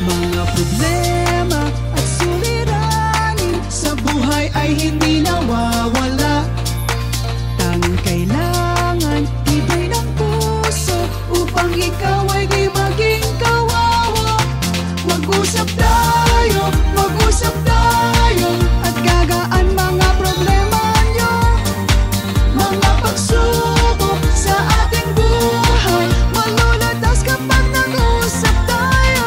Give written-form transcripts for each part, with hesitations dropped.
Mga problema at suliranin sa buhay ay hindi nawawala. Tanging kailangan ibig ng puso upang ikaw ay di maging kawawa. Mag-usap tayo at gagaan mga problema nyo. Mga pagsubok sa ating buhay malulutas kapag nag-usap tayo.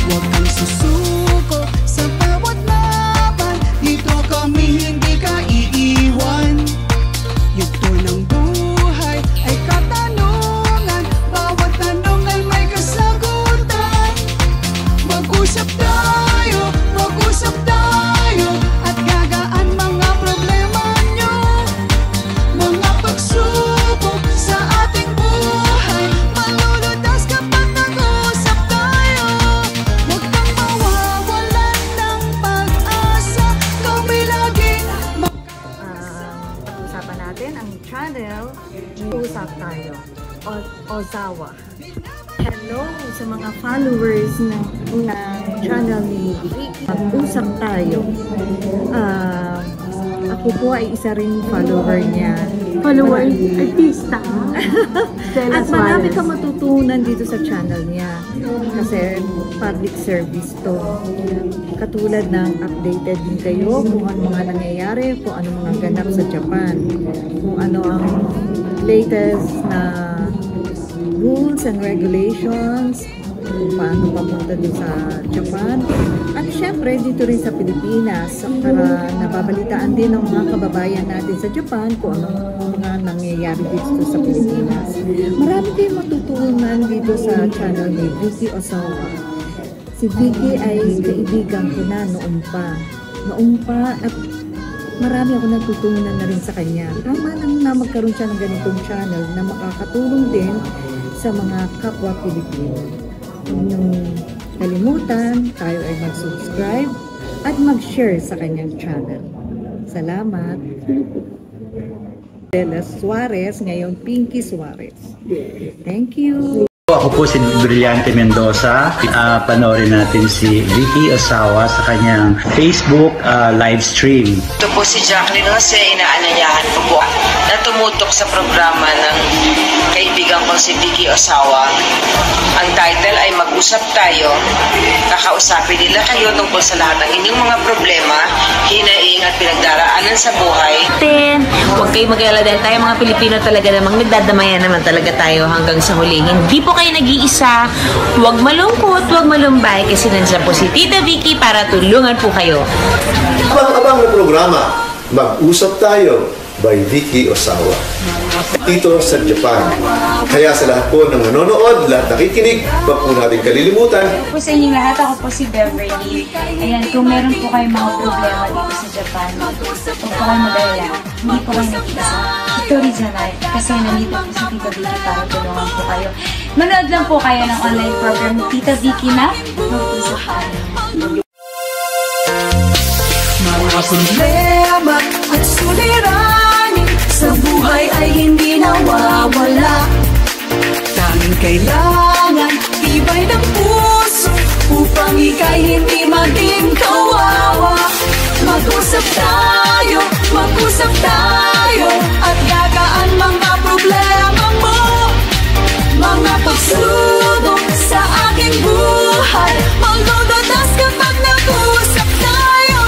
Huwag kang susuko sa bawat laban, dito kami hindi ka iiwan. Yugto ng buhay ay katanungan, bawat tanong ay may kasagutan. Mag-usap tayo at gagaan mga problema nyo. Mga pagsubok sa ating buhay malulutas kapag nag-usap tayo. Huwag kang mawawalan ng pag-asa, kami laging Pag-usapan natin ang channel Usap Tayo Ozawa. Hello sa mga followers ng channel ni Mag-usap Tayo. Ako po ay isa rin follower niya. Follower, artista. At marami kang matutunan dito sa channel niya. Kasi public service to. Katulad ng updated din kayo kung ano mga nangyayari, kung ano mga ganap sa Japan, kung ano ang latest na rules and regulations, kung paano papunta din sa Japan. At syempre dito rin sa Pilipinas para nababalitaan din ng mga kababayan natin sa Japan kung ano mga nangyayari dito sa Pilipinas. Marami kayong matutunan dito sa channel ni Vicky Ozawa. Si Vicky ay kaibigan ko na noon pa at marami ako natutunan na rin sa kanya. Tama lang na magkaroon siya ng ganitong channel na makakatulong din sa mga kapwa Pilipino. Huwag niyong kalimutan, tayo ay mag-subscribe at mag-share sa kanyang channel. Salamat! Bella Suarez, ngayon Pinky Suarez. Thank you! Ako po si Brillante Mendoza. Panoorin natin si Vicky Ozawa sa kanyang Facebook live stream. Ito po si Jacqueline Jose, inaanyayahan ko po na tumutok sa programa ng kaibigan ko si Vicky Ozawa. Ang title ay Mag-usap Tayo. Kakausapin nila kayo tungkol sa lahat ng inyong mga problema, hinaing at pinagdaraanan sa buhay. Huwag kayo mag-alala dahil tayo mga Pilipino talaga namang nagdadamayan naman talaga tayo hanggang sa huli. Hindi po kayo nag-iisa, huwag malungkot, huwag malumbay kasi nandiyan po si Tita Vicky para tulungan po kayo. Abang-abang na programa, Mag-usap Tayo by Vicky Ozawa. Dito sa Japan. Kaya sa lahat po ng nanonood, lahat nakikinig, wag po natin kalilimutan. Po sa inyong lahat, ako po si Beverly. Ayan, kung meron po kayong mga problema dito sa Japan, huwag po kayo mag-alala. Hindi po kayo nag-iisa. Hitori janai. Kasi nandito po si Tita Vicky para tulungan po kayo. Manood lang po kayo ng online program Tita Vicky na Mag-usap Tayo. Mga problema at suliranin sa buhay ay hindi nawawala. Tanging kailangan tibay ng puso upang ika'y hindi maging kawawa. Mag-usap tayo at gagaan mga problema mo. Mga pagsubok sa aking buhay malulutas kapag nag-usap tayo.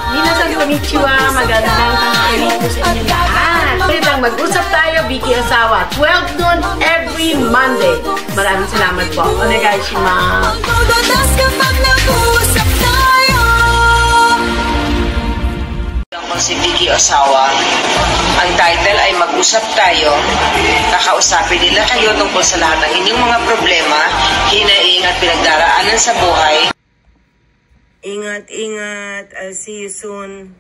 Minasan konnichiwa, magandang tanghali po sa inyo lahat. Ulit lang Mag-usap Tayo, Vicky Ozawa, 12 noon every Monday. Maraming salamat po. Onegaishimasu. Malulutas kapag nag-usap tayo. Si Vicky Ozawa. Ang title ay Mag-usap Tayo. Kakausapin nila kayo tungkol sa lahat ng inyong mga problema, hinaing at pinagdaraanan sa buhay. Ingat. I'll see you soon.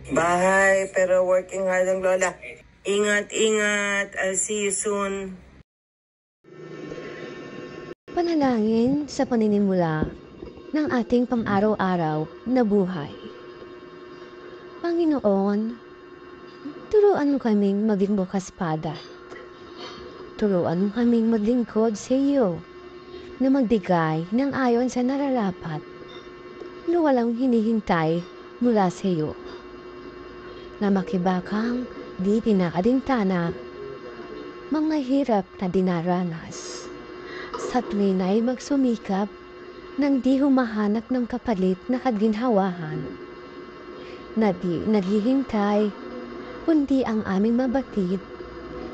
Bahay, pero working hard ang lola. Ingat. I'll see you soon. Panalangin sa paninimula ng ating pang-araw-araw na buhay. Panginoon, turuan mo kaming maging bukas pada Turuan mo kaming maglingkod sa iyo na magbigay ng ayon sa nararapat na walang hinihintay mula sa iyo. Na makibakang di pinakadintana mga hirap na dinaranas. Sa tuwin ay magsumikap nang di humahanap ng kapalit na kaginhawahan. Na di naghihintay, kundi ang aming mabatid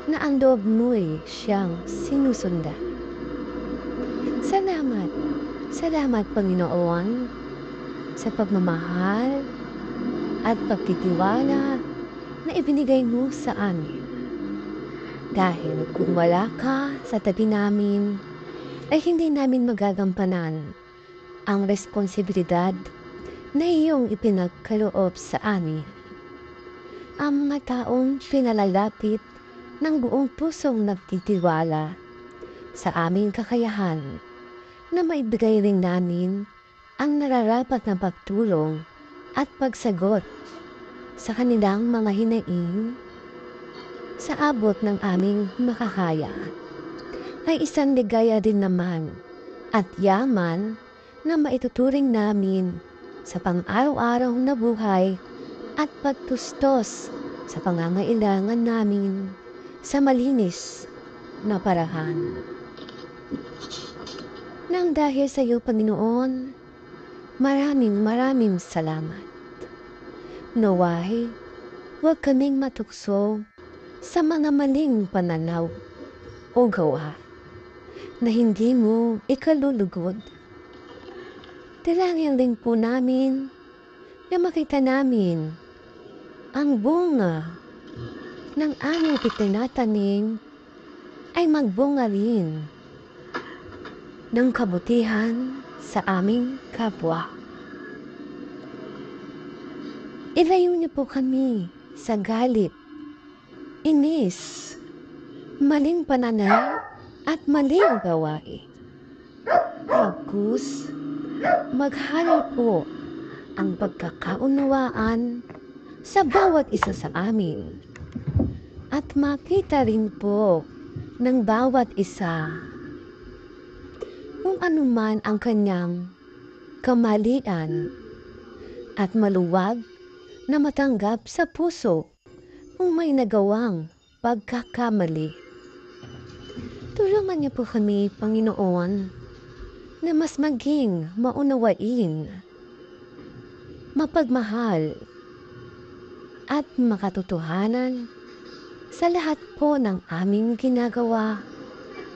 na ang loob mo'y siyang sinusundan. Salamat, salamat Panginoon sa pagmamahal at pagtitiwala na ibinigay mo sa amin. Dahil kung wala ka sa tabi namin, ay hindi namin magagampanan ang responsibilidad na iyong ipinagkaloob sa amin. Ang mga taong pinalalapit ng buong pusong nagtitiwala sa aming kakayahan na maibigay rin namin ang nararapat na pagtulong at pagsagot sa kanilang mga hinaing sa abot ng aming makakaya ay isang ligaya din naman at yaman na maituturing namin sa pang-araw-araw na buhay at pagtustos sa pangangailangan namin sa malinis na paraan. Nang dahil sa iyo, Panginoon, maraming salamat. Naway, huwag kaming matukso sa mga maling pananaw o gawa na hindi mo ikalulugod. Dalangin din po namin na makita namin ang bunga ng aming itinatanim ay magbunga rin ng kabutihan sa aming kapwa. Ilayo niyo po kami sa galit, inis, maling pananaw at maling gawain. Pagkus, maghalo po ang pagkakaunawaan sa bawat isa sa amin at makita rin po ng bawat isa kung anuman ang kanyang kamalian at maluwag na matanggap sa puso kung may nagawang pagkakamali. Tulungan niyo po kami, Panginoon, na mas maging maunawain, mapagmahal, at makatotohanan sa lahat po ng aming ginagawa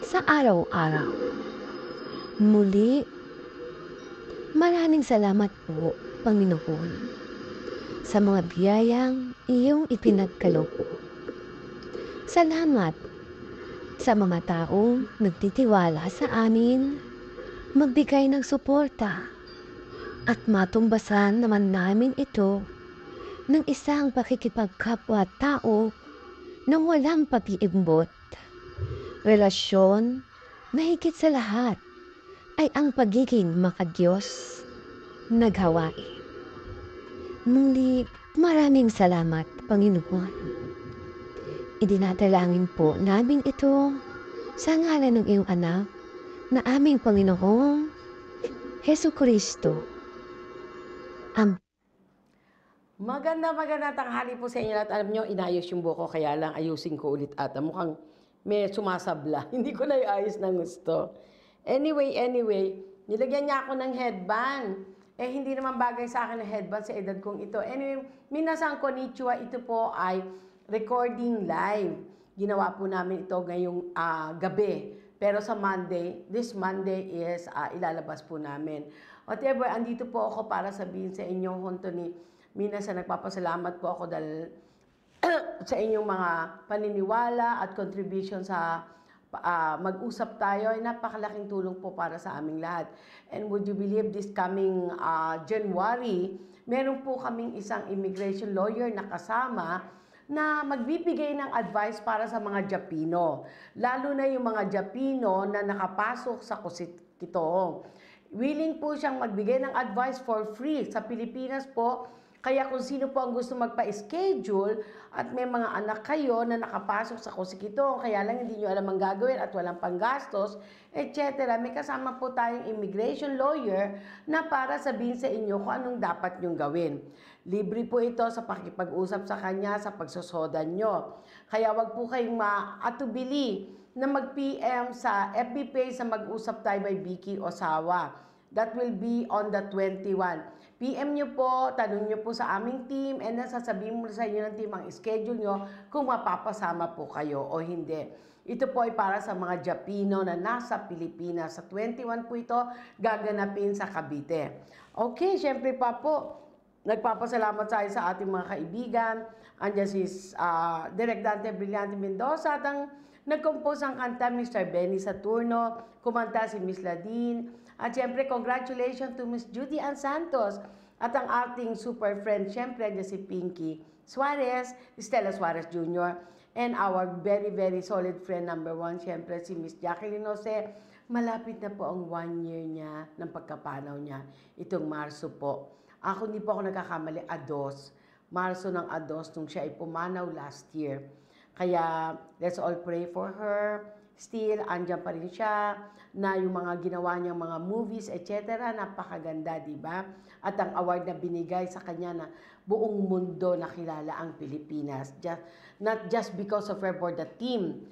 sa araw-araw. Muli, maraming salamat po, Panginoon, sa mga biyayang iyong ipinagkaloob. Salamat sa mga taong nagtitiwala sa amin, magbigay ng suporta at matumbasan naman namin ito ng isang pakikipagkapwa-tao nang walang pag-iimbot. Relasyon na higit sa lahat ay ang pagiging makadiyos na gawain. Muli, maraming salamat, Panginoon. Idinadalangin po namin ito sa ngalan ng iyong anak na aming Panginoong Hesukristo. Maganda tanghali po sa inyo lahat. Alam nyo, inayos yung buko, kaya lang ayusin ko ulit ata. Mukhang may sumasabla. Hindi ko na iayos ng gusto. Anyway, nilagyan niya ako ng headband. Eh, hindi naman bagay sa akin ng headband sa edad kong ito. Anyway, minasan konnichiwa, ito po ay recording live. Ginawa po namin ito ngayong gabi. Pero sa Monday, this Monday is ilalabas po namin. Whatever, andito po ako para sabihin sa inyo, Honto ni Minasan, nagpapasalamat po ako dahil sa inyong mga paniniwala at contribution sa mag-usap tayo ay napakalaking tulong po para sa aming lahat. And would you believe this coming January, meron po kaming isang immigration lawyer na kasama na magbibigay ng advice para sa mga Japino. Lalo na yung mga Japino na nakapasok sa Kitong. Willing po siyang magbigay ng advice for free. Sa Pilipinas po, Kaya kung sino po ang gusto magpa-schedule at may mga anak kayo na nakapasok sa Kusikitong, kaya lang hindi nyo alam ang gagawin at walang panggastos, etc. May kasama po tayong immigration lawyer na para sabihin sa inyo kung anong dapat nyong gawin. Libre po ito sa pakipag-usap sa kanya sa pagsusodan nyo. Kaya wag po kayong maatubili na mag-PM sa FB page sa Mag-usap Tayo by Vicky Osawa. That will be on the 21. PM nyo po, tanong nyo po sa aming team, and then sasabihin mo sa inyo ng team ang schedule nyo kung mapapasama po kayo o hindi. Ito po ay para sa mga Japino na nasa Pilipinas. Sa 21 po ito, gaganapin sa Cavite. Okay, syempre pa po, nagpapasalamat tayo sa ating mga kaibigan. Andiyan si Direk Dante Brillante Mendoza at ang nag-compose ang kanta, Mr. Benny Saturno, kumanta si Miss Ladine. At syempre, congratulations to Miss Judy Ann Santos at ang ating super friend, syempre, si Pinky Suarez, Stella Suarez Jr., and our very, very solid friend number 1, syempre, si Miss Jacqueline Jose. Malapit na po ang 1 year niya ng pagkapanaw niya, itong Marso po. Ako hindi po ako nagkakamali, Marso ng Ados, nung siya ay pumanaw last year. Kaya, let's all pray for her. Still, andyan pa rin siya, na yung mga ginawa niyang mga movies, etc. Napakaganda, di ba? At ang award na binigay sa kanya na buong mundo nakilala ang Pilipinas. Not just because of her for the team,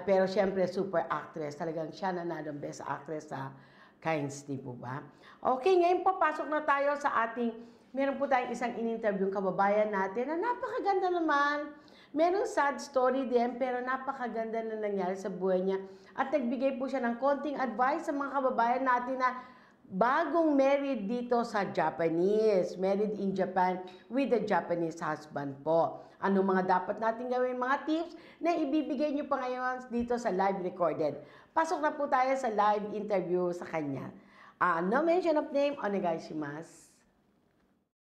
pero syempre super actress. Talagang siya nanalo best actress sa Cannes, di po ba? Okay, ngayon papasok na tayo sa ating, meron po tayong isang in-interview kababayan natin na napakaganda naman. Merong sad story din, pero napakaganda na nangyari sa buhay niya. At nagbigay po siya ng konting advice sa mga kababayan natin na bagong married dito sa Japanese. Married in Japan with a Japanese husband po. Ano mga dapat natin gawin, mga tips na ibibigay niyo pa ngayon dito sa live recorded. Pasok na po tayo sa live interview sa kanya. No mention of name, onegaishimasu.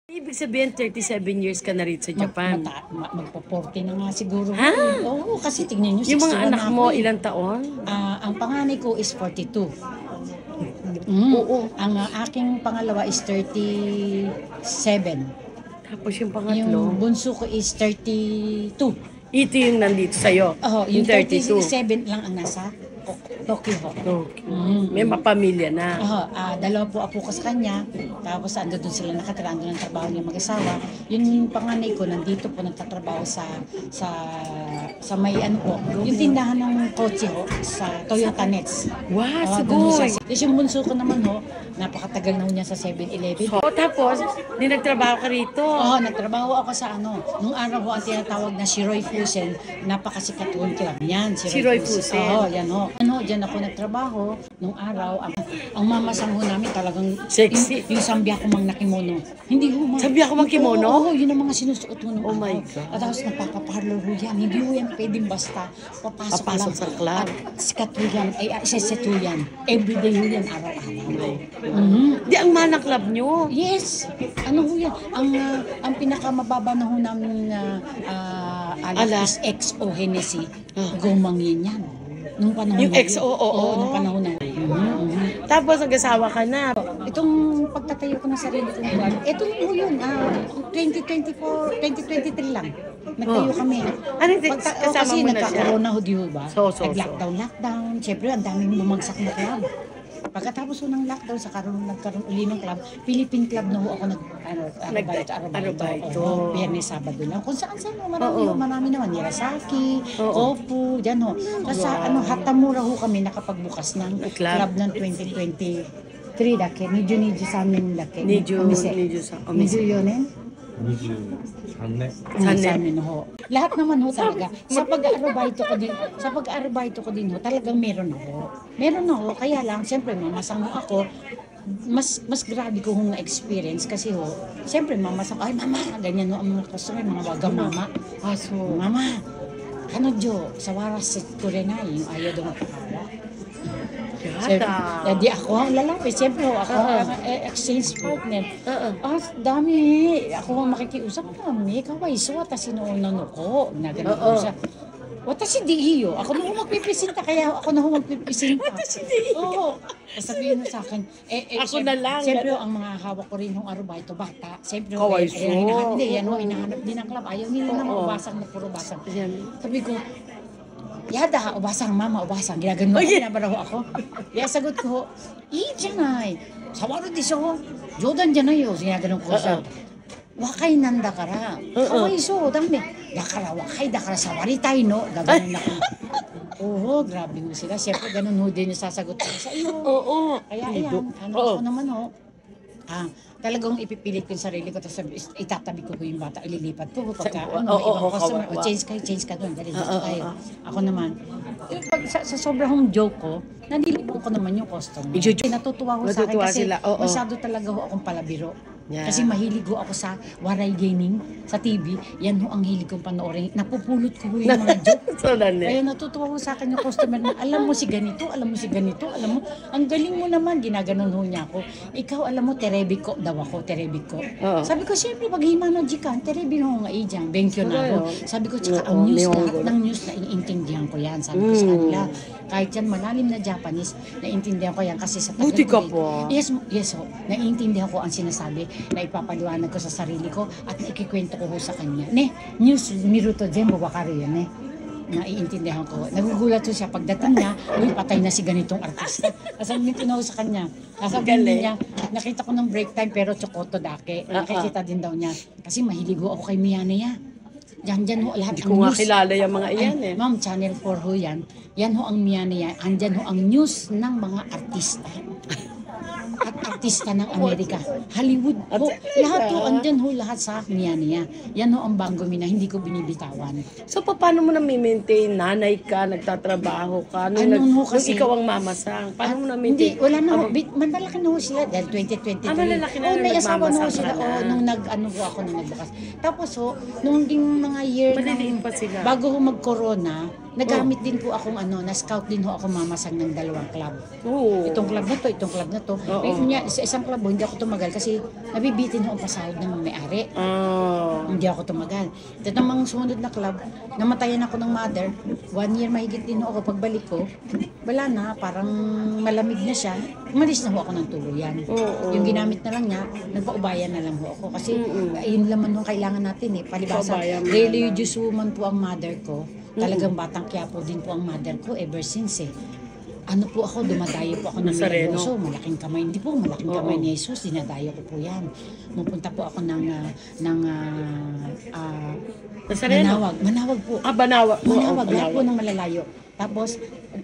Ibig sabihin, 37 years ka na rito sa Japan. Magpo-40 na nga siguro. Ha? Oo, kasi tingnan nyo, 61 yung mga anak mo, ilang eh. taon? Ang panganay ko is 42. Oo. Ang aking pangalawa is 37. Tapos yung pangatlo? Yung bunso ko is 32. Ito yung nandito sa'yo? Oo, yung 37 lang ang nasa Tokyo ho. May mapamilya na. Dalawa po apo ko sa kanya. Tapos ando doon sila nakatira, ando ng trabaho niya mag-asawa. Yung panganay ko nandito po nagtatrabaho sa may ano po. Yung tindahan ng kotse ho sa Toyota Nets. Wow, siguro. Tapos yung bunso ko naman ho, napakatagal na ho niya sa 7-Eleven. Tapos, di nagtrabaho ka rito? Oo, nagtrabaho ako sa ano. Nung araw ho ang tinatawag na Shiroy Fusen, napakasikat ho ang club niyan. Shiroy Fusen? Oo, yan ho. Diyan ako nagtrabaho. Nung araw, ang mamasang ho namin talagang sexy. Yung sambiako mang nakimono. Hindi ho. Sambiako mang kimono? Oo, yun ang mga sinusuot ho nung Oh my God. At tapos nagpapaparlor ho yan. Hindi ho yan pwedeng basta papasok lang. Sa club. At sikat ho yan. Ay, iseset ho yan. Everyday ho yan, araw-araw. Di ang manang club nyo? Yes. Ano ho yan? Ang pinakamababa na ho namin alas is XO Hennessy. Gomangin yan. Nung panahon yung XO, nung panahon na. Tapos nag-asawa ka na. Itong pagtatayo ko ng sarili ko ngayon, ito lang ho yun. 2023 lang. Nagtayo kami. Kasama mo na siya? Kasi nagka-corona ho, di ba? Nag-lockdown. Siyempre, ang daming bumagsak na club. Pagkatapos ho ng lockdown, nagkaroon uli ng club, Philippine Club na ho ako nag-arabayto. Biyernes, Sabado lang. Kung saan marami naman. Nirasaki, Opo, dyan ho. Kasi Hatamura ho kami nakapagbukas ng club ng 2023 dake. Medyo sa amin dake. Medyo yun eh. 23年ho. Lahat naman ho talaga. Sa pag-aarbayto ko din ho, talagang meron ako. Kaya lang, siyempre mamasang ho ako. Mas grabe ko hong na-experience kasi ho, siyempre mamasang, ay mama, ganyan ho ang mga customer, mga wagang mama. Mama, sa waras ko rin na, yung ayaw doon magpapala. Di ako ang lalaki. Siyempre ako ang exchange partner. Dami. Ako ang makikiusap kami. Kaway so, ta sinuunan ko. Nagano'n ko siya. Watashi di iyo. Ako na ho magpipresenta, kaya ako na ho magpipresenta. Watashi di iyo. Oo. Sabihin mo sa akin, Ako na lang. Siyempre, ang mga hawak ko rin ng aruba, ito bata. Siyempre, Kawaiso. hinahanap din ang club. Ayaw nila na ubasang na puro basang. Sabi ko, yada, ubasang mama, ubasang. Ginagano ako, pinabaraho ako. Kaya sagot ko, janay. Sawaro di siya ho. Jodan janay yo. Ginagano ko siya. Wakay nanda kara. Kawaiso, dami. Dakara, wakay, dakara, sawari tayo, no? Gaganon ako. Oo, grabe mo sila. Siyempre, ganun ho din yung sasagot ko sa iyo. Oo. Kaya ayan, ako naman ho. Talagang ipipilit ko yung sarili ko, tapos itatabi ko yung bata, ililipat ko. Pagka, ibang customer, change ka doon, dali dito tayo. Ako naman, sa sobrang joke ko, nalilipon ko naman yung customer. Natutuwa ko sa akin kasi masyado talaga ho akong palabiro. Yeah. Kasi mahilig ho ako sa Waray Gaming, sa TV. Yan ho ang hilig kong panoorin. Napupulot ko ho yung mga joke. Kaya natutuwa ho sa akin yung customer na, alam mo si ganito, alam mo si ganito, alam mo, ang galing mo naman, ginaganon ho niya ako. Ikaw, alam mo, terebiko daw ako, terebiko. Sabi ko, siyempre, pag himanoji ka, terebi ho nga ijang, benkyo na ako. Sabi ko, tsaka ang news, lahat ng news na iintindihan ko yan. Sabi ko sa kanila, kahit yan malalim na Japanese, naiintindihan ko yan kasi sa buti ka po. Yes ho, naiintindihan ko ang sinasabi na ipapaliwanag ko sa sarili ko at ikikwento ko sa kanya. News, miruto dyan, bubakari yan, naiintindihan ko. Nagugulat ko siya pagdating niya, patay na si ganitong artista. Kasabihin ko na sa kanya. Kasabihin niya, nakita ko ng break time pero chokoto dake. Nakikita din daw niya. Kasi mahilig ako kay Mianaya. Diyan ho lahat ang news. Hindi ko nga kilala yung mga iyan Ma'am, Channel 4 ho yan. Yan ho ang Mianaya. Andyan ho ang news ng mga artista. At artista ng Amerika. Hollywood ho. Lahat ho, andyan ho lahat sa Mianaya. Yan ho ang Bangomi na hindi ko binibitawan. So, paano mo na-maintain? Nanay ka, nagtatrabaho ka, kasi ikaw ang mamasang. Paano mo na-maintain? Hindi, wala na ho. Malalaki na ho sila dahil 2023. Malalaki na may asawa na ho sila. nung Ako nung nagbukas. Tapos ho, nung ding mga year pa sila. Bago ho mag-corona, nagamit din po akong na-scout din ho ako mamasang ng 2 club. Itong club na to, itong club na to. Sa isang club ho, hindi ako tumagal kasi nabibitin ho ang pasahod ng may-ari. Hindi ako tumagal. Ito namang sumunod na club, namatayan ako ng mother. 1 year mahigit din ho ako. Pagbalik ko, wala na, parang malamig na siya. Umalis na ho ako ng tuluyan. Yung ginamit na lang niya, nagpaubayan na lang ho ako. Kasi yun naman ho kailangan natin palibasa. Religious woman po ang mother ko. Talagang batang Quiapo din po ang mother ko ever since Ano po ako, dumadayo po ako ng Milagroso, malaking kamay. Hindi po, malaking kamay ni Jesus, dinadayo ko po yan. Pupunta po ako ng Manawag po. Manawag. Manawag, lahat po ng malalayo. Tapos,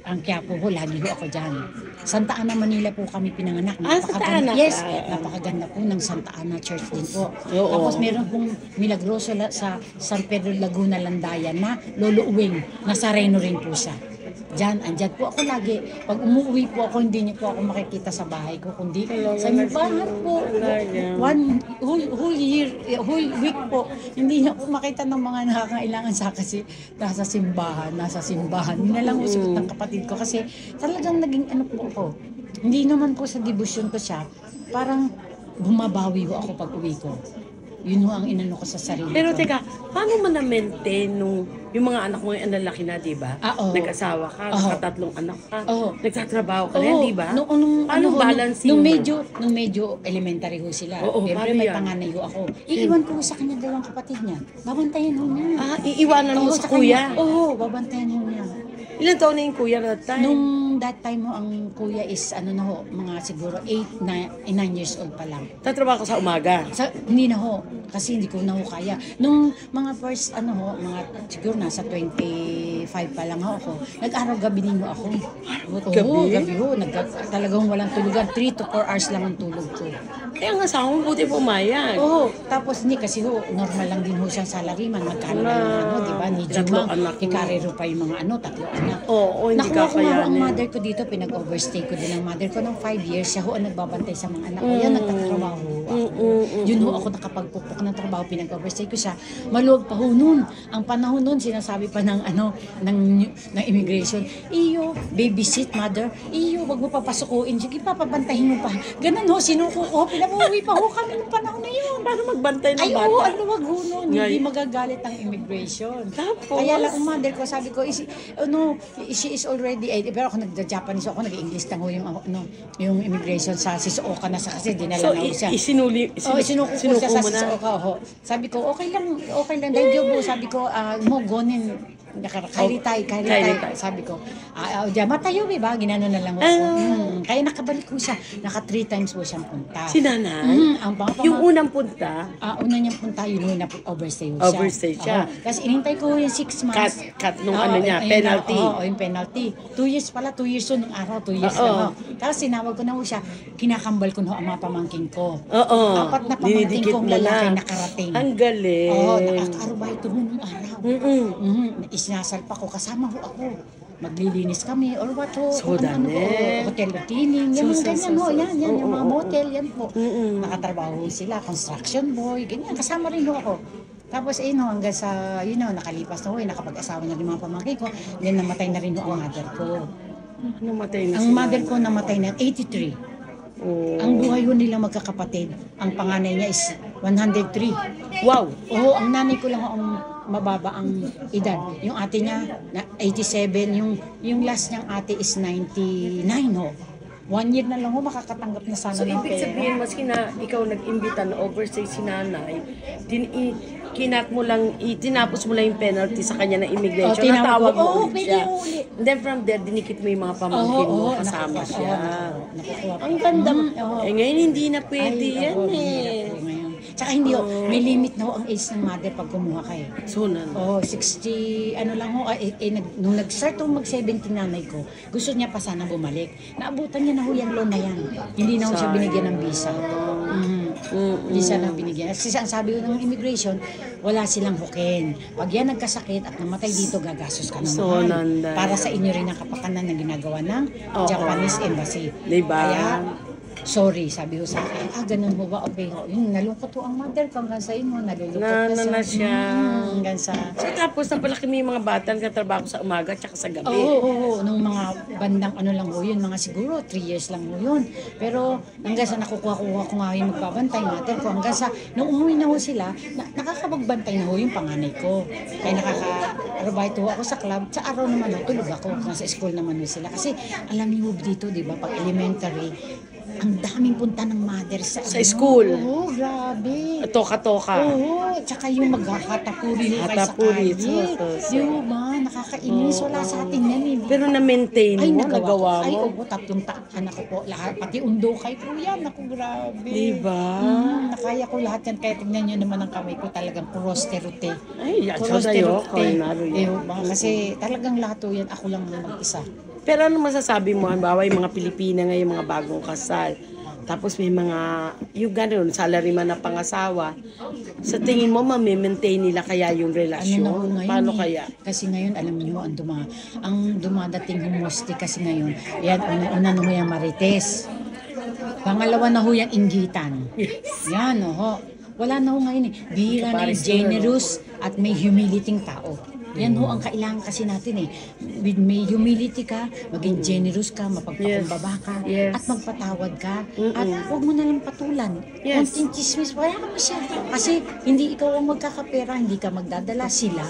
ang Quiapo po, lagi ho ako dyan. Santa Ana, Manila po kami pinanganak. Santa Ana? Yes, napakaganda po ng Santa Ana Church din po. Tapos meron pong Milagroso sa San Pedro Laguna, Landayan na Lolo Uwing, Nazareno rin po siya. Andyan po ako lagi. Pag umuwi po ako, hindi niyo po ako makikita sa bahay ko, kundi sa simbahan po. Whole week po, hindi niyo po makita ng mga nakakailangan sa kasi nasa simbahan. Yun na lang usagot ng kapatid ko kasi talagang naging po ako. Hindi naman po sa devotion ko siya, parang bumabawi ho ako pag uwi ko. Yun ho ang inano ko sa sarili ko. Pero teka, paano mo na-maintain yung mga anak mo yung lalaki na, di ba? Nag-asawa ka, nakatatlong anak ka, nagtatrabaho ka na, di ba? Paano balancing mo? Nung medyo elementary ho sila. Siyempre may panganay ho ako. Iiwan ko sa kanya 2 kapatid niya. Babantayan ho niya. Iiwanan mo sa kuya? Oo, babantayan ho niya. Ilan taon na yung kuya that time? Nung that time ho, ang kuya is mga siguro 8, 9 years old pa lang. Tatrabaho ka sa umaga? Hindi na ho, kasi hindi ko na ho kaya. Nung mga first, mga siguro nasa 25 pa lang ako, nag-araw-gabi din ho ako. Gabi ho, talagang walang tulugan. 3 to 4 hours lang ang tulog ko. Kaya ang asawa mo, buti pumayag. Tapos hindi kasi ho, normal lang din ho siyang salaryman. Magkano lang di ba? Ni Jumang, ikarero pa yung mga 3 anak. Hindi ka Nakuha ko nga ang mother ko dito, pinag-overstay ko din ang mother ko ng 5 years. Siya ho ang nagbabantay sa mga anak ko. Yan, nagtatrabaho ako. Yun ho ako nakapagpupok ng trabaho, pinag-overstay ko siya. Maluwag pa ho nun. Ang panahon nun, sinasabi pa ng ng immigration, iyo, babysit, mother, iyo, wag mo papasukuin. Sige pa, pabantahin mo pa. Ganun ho, sinuko ko. Pinabuwi pa ho kami ng panahon na yun. Paano magbantay ng Ay, bata? oo, ang luwag ho nun. Hindi magagalit ang immigration. Tapos? Kaya lang ang mother ko, sabi ko, she is already, pero ako nag-Japanese ako, nag-English lang ho yung immigration sa Shizuoka na sa kasi dinala So, na ho siya. sinuko Sinuko siya sa mo na? Shizuoka. Sabi ko, okay lang, dahil Jobo, sabi ko, mo gonin, kairitay. Sabi ko, matayo, ba? Ginano na lang ako. Kaya nakabalik ko siya. Naka 3 times po siyang punta. Si nanay? Yung unang punta? Una niyang punta, yun na overstay siya. Overstay siya. Kasi inintay ko yung 6 months. Cut nung penalty. Oo, yung penalty. 2 years pala, 2 years yun, nung araw, 2 years na. Tapos sinawag ko na ho siya, kinakambal ko na ang mga pamangking ko. Oo. 4 na pamangking kong lalaki nakarating. Ang galing. Oo, nakakaarbay ito nung araw. Isinasalpa ko, kasama ho ako. Maglilinis kami or what ho. So, hotel cleaning, yan, ganyan ho. Yan, yung mga motel, yan po. Nakatrabaho sila, construction boy, ganyan. Kasama rin ho ako. Tapos hanggang sa, nakalipas na ho, nakapag-asawa na rin mga pamangkin ko. Then namatay na rin ho ang mother ko. Ang mother ko namatay na 83. Ang buhay ho nila magkakapatid. Ang panganay niya is 103. Wow! Oo, ang nanay ko lang ang mababa ang edad. Yung ate niya, 87. Yung last niyang ate is 99 ho. 1 year na lang ho, makakatanggap na sana ng pera. So, ibig sabihin, maski na ikaw nag-imbita na overstay si nanay, tinapos mo lang yung penalty sa kanya ng immigration, natawag mo ulit siya. And then from there, dinikit mo yung mga pamangkin mo, kasama siya. Ang ganda. Ngayon hindi na pwede yan Tsaka hindi may limit na ho ang age ng mother pag kumuha kayo. So, 60, lang ho, nung nag-start ho mag-70 nanay ko, gusto niya pa sana bumalik. Naabutan niya na ho yung loan na yan. Hindi na ho siya binigyan ng visa. Hindi siya na binigyan. Kasi ang sabi ko ng immigration, wala silang hukin. Pag yan nagkasakit at namatay dito, gagastos ka ng mahal. Para sa inyo rin ang kapakanan na ginagawa ng Japanese Embassy. Diba? Kaya, sorry, sabi ko sa akin, ganun mo ba? Okay, yung nalungkot ho ang mother ko hanggang sa inyo, nalulungkot na siya. Hanggang sa... So tapos, napalaki mo yung mga bata, nagkatrabaho sa umaga at sa gabi. Oo, nung mga bandang lang ho yun, mga siguro 3 years lang ho yun. Pero hanggang sa nakukuha-kuha ko nga yung magbabantay mother ko, hanggang sa nung umuwi na ho sila, nakakapagbantay na ho yung panganay ko. Kaya nakaka-arbite ho ako sa club. Sa araw naman ho, tulog ako. Nasa school naman ho sila. Kasi alam niyo dito, di ba, pag elementary, ang daming punta ng mother sa school. Oo, grabe. Toka-toka. Oo, tsaka yung maghahatapuri kayo sa kalye. Yung nakakainis. Wala sa atin yan. Pero na-maintain mo, nagawa mo. Ay, oo, 3 anak ko po. Lahat, pati undo kay po yan. Ako, grabe. Diba? Nakaya ko lahat yan. Kaya tignan nyo naman ang kamay ko. Talagang purosterute. Ay, purosterute. Kasi talagang lahat yan. Ako lang mag-isa. Pero ano masasabi mo, halimbawa yung mga Pilipina ngayon, mga bagong kasal, tapos may mga, yung gano'n, salaryman na pangasawa, sa tingin mo, ma-maintain nila kaya yung relasyon? Paano kaya? Kasi ngayon, alam niyo, ang dumadating humusti kasi ngayon, yan, una na ho yung marites. Pangalawa na ho yung inggitan. Yan, wala na ho ngayon Bihira na yung generous at may humility tao. Yan ho ang kailangan kasi natin With may humility ka, maging generous ka, mapagpakumbaba ka, at magpatawad ka, at huwag mo na lang patulan. Konting chismis, wala ka siya. Kasi hindi ikaw ang magkakapera, hindi ka magdadala sila.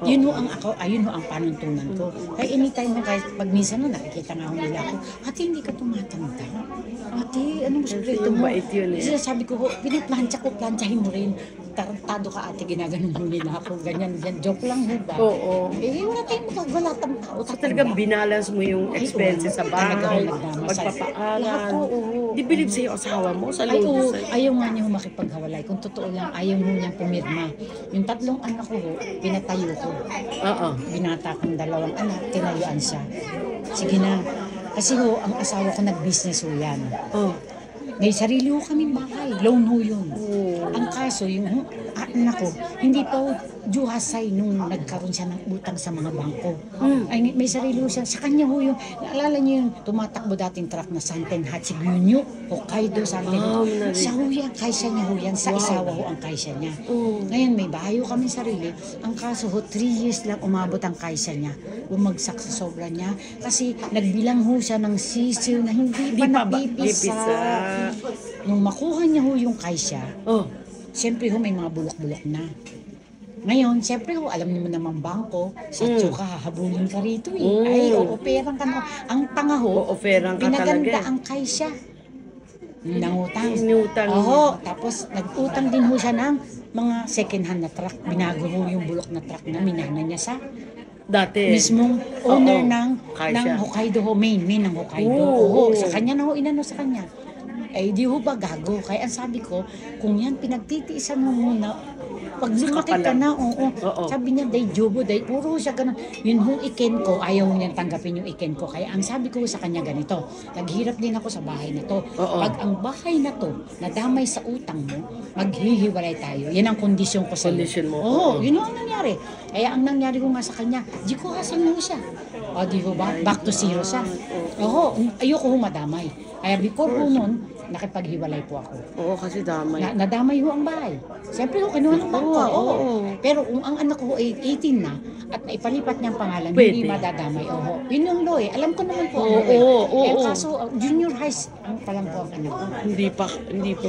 Yun ho ang panuntunan ko. Kaya anytime mo, kahit pag minsan nakikita nga nila ako, ate, hindi ka tumatanda. Ate, anong sekreto mo? Sabi ko, pinaplansya ko, plansyahin mo rin. Tarantado ka ate, ginaganon mo nila ako, ganyan, joke lang ho ba? Oo. Wala tayong magagawa tao. So talagang binalance mo yung expenses sa bahay, magpapaaral. Di believe sa'yo asawa mo? Ayaw nga niya makipaghawalay. Kung totoo lang, ayaw mo niyang pumirma. Yung 3 anak ko, pinatayo ko. Binata kong 2 anak, tinayuan siya. Sige na. Kasi ang asawa ko nag-business yan. May sarili ho kaming bahay. Loan ho yun. Ang kaso, yung anak ko, hindi pa ho juhasay nung nagkaroon siya ng utang sa mga bangko. Ay, may sarili ho siya. Sa kanya ho yung, naalala niyo yung tumatakbo dating truck na Santen Hachigunyo, Hokkaido, Santen. Siya ho yan, kaisya niya ho yan. Sa isawa ho ang kaisya niya. Ngayon, may bahay ho kami sarili. Ang kaso ho, 3 years lang umabot ang kaisya niya. Bumagsak sa sobra niya. Kasi nagbilang ho siya ng sisiw na hindi pa napipisa. Nung makuha niya ho yung kaisya, siyempre ho may mga bulok-bulok na. Ngayon, siyempre ho, alam niyo naman bangko, sa tsuka, hahabulin ka rito eh. Ay, ooperang ka na. Ang tanga ho, pinaganda ang kaisya. Nangutang. Oo, tapos nag-utang din ho siya ng mga second-hand na truck. Binago ho yung bulok na truck na minana niya sa Dati. mismong owner ng Hokkaido ho, main ng Hokkaido. Oo, sa kanya na ho, inano sa kanya. Eh, di ho ba gago? Kaya ang sabi ko, kung yan pinagtitiisan mo muna, pag lumaki ka na, sabi niya, day jobo, puro siya ganun. Yun hong iken ko, ayaw niyan tanggapin yung iken ko. Kaya ang sabi ko sa kanya ganito, naghirap din ako sa bahay na to. Pag ang bahay na to, nadamay sa utang mo, maghihiwalay tayo. Yan ang kondisyon ko sa Kondisyon mo. Oo, yun ang nangyari. Kaya ang nangyari ko nga sa kanya, di ko hasan mo siya. O, di ho ba? Back to zero siya. Oo, ayoko ho madamay. Kaya before ho nun, nakipaghiwalay po ako. Oo, kasi damay. Nadamay ho ang bahay. Siyempre ho, kinuha ng bangko. Pero kung ang anak ko ay 18 na, at naipalipat niyang pangalan, hindi madadamay. Yun yung law eh. Alam ko naman po ang law eh. Kaso, junior high ang palang po ang anak ko. Hindi pa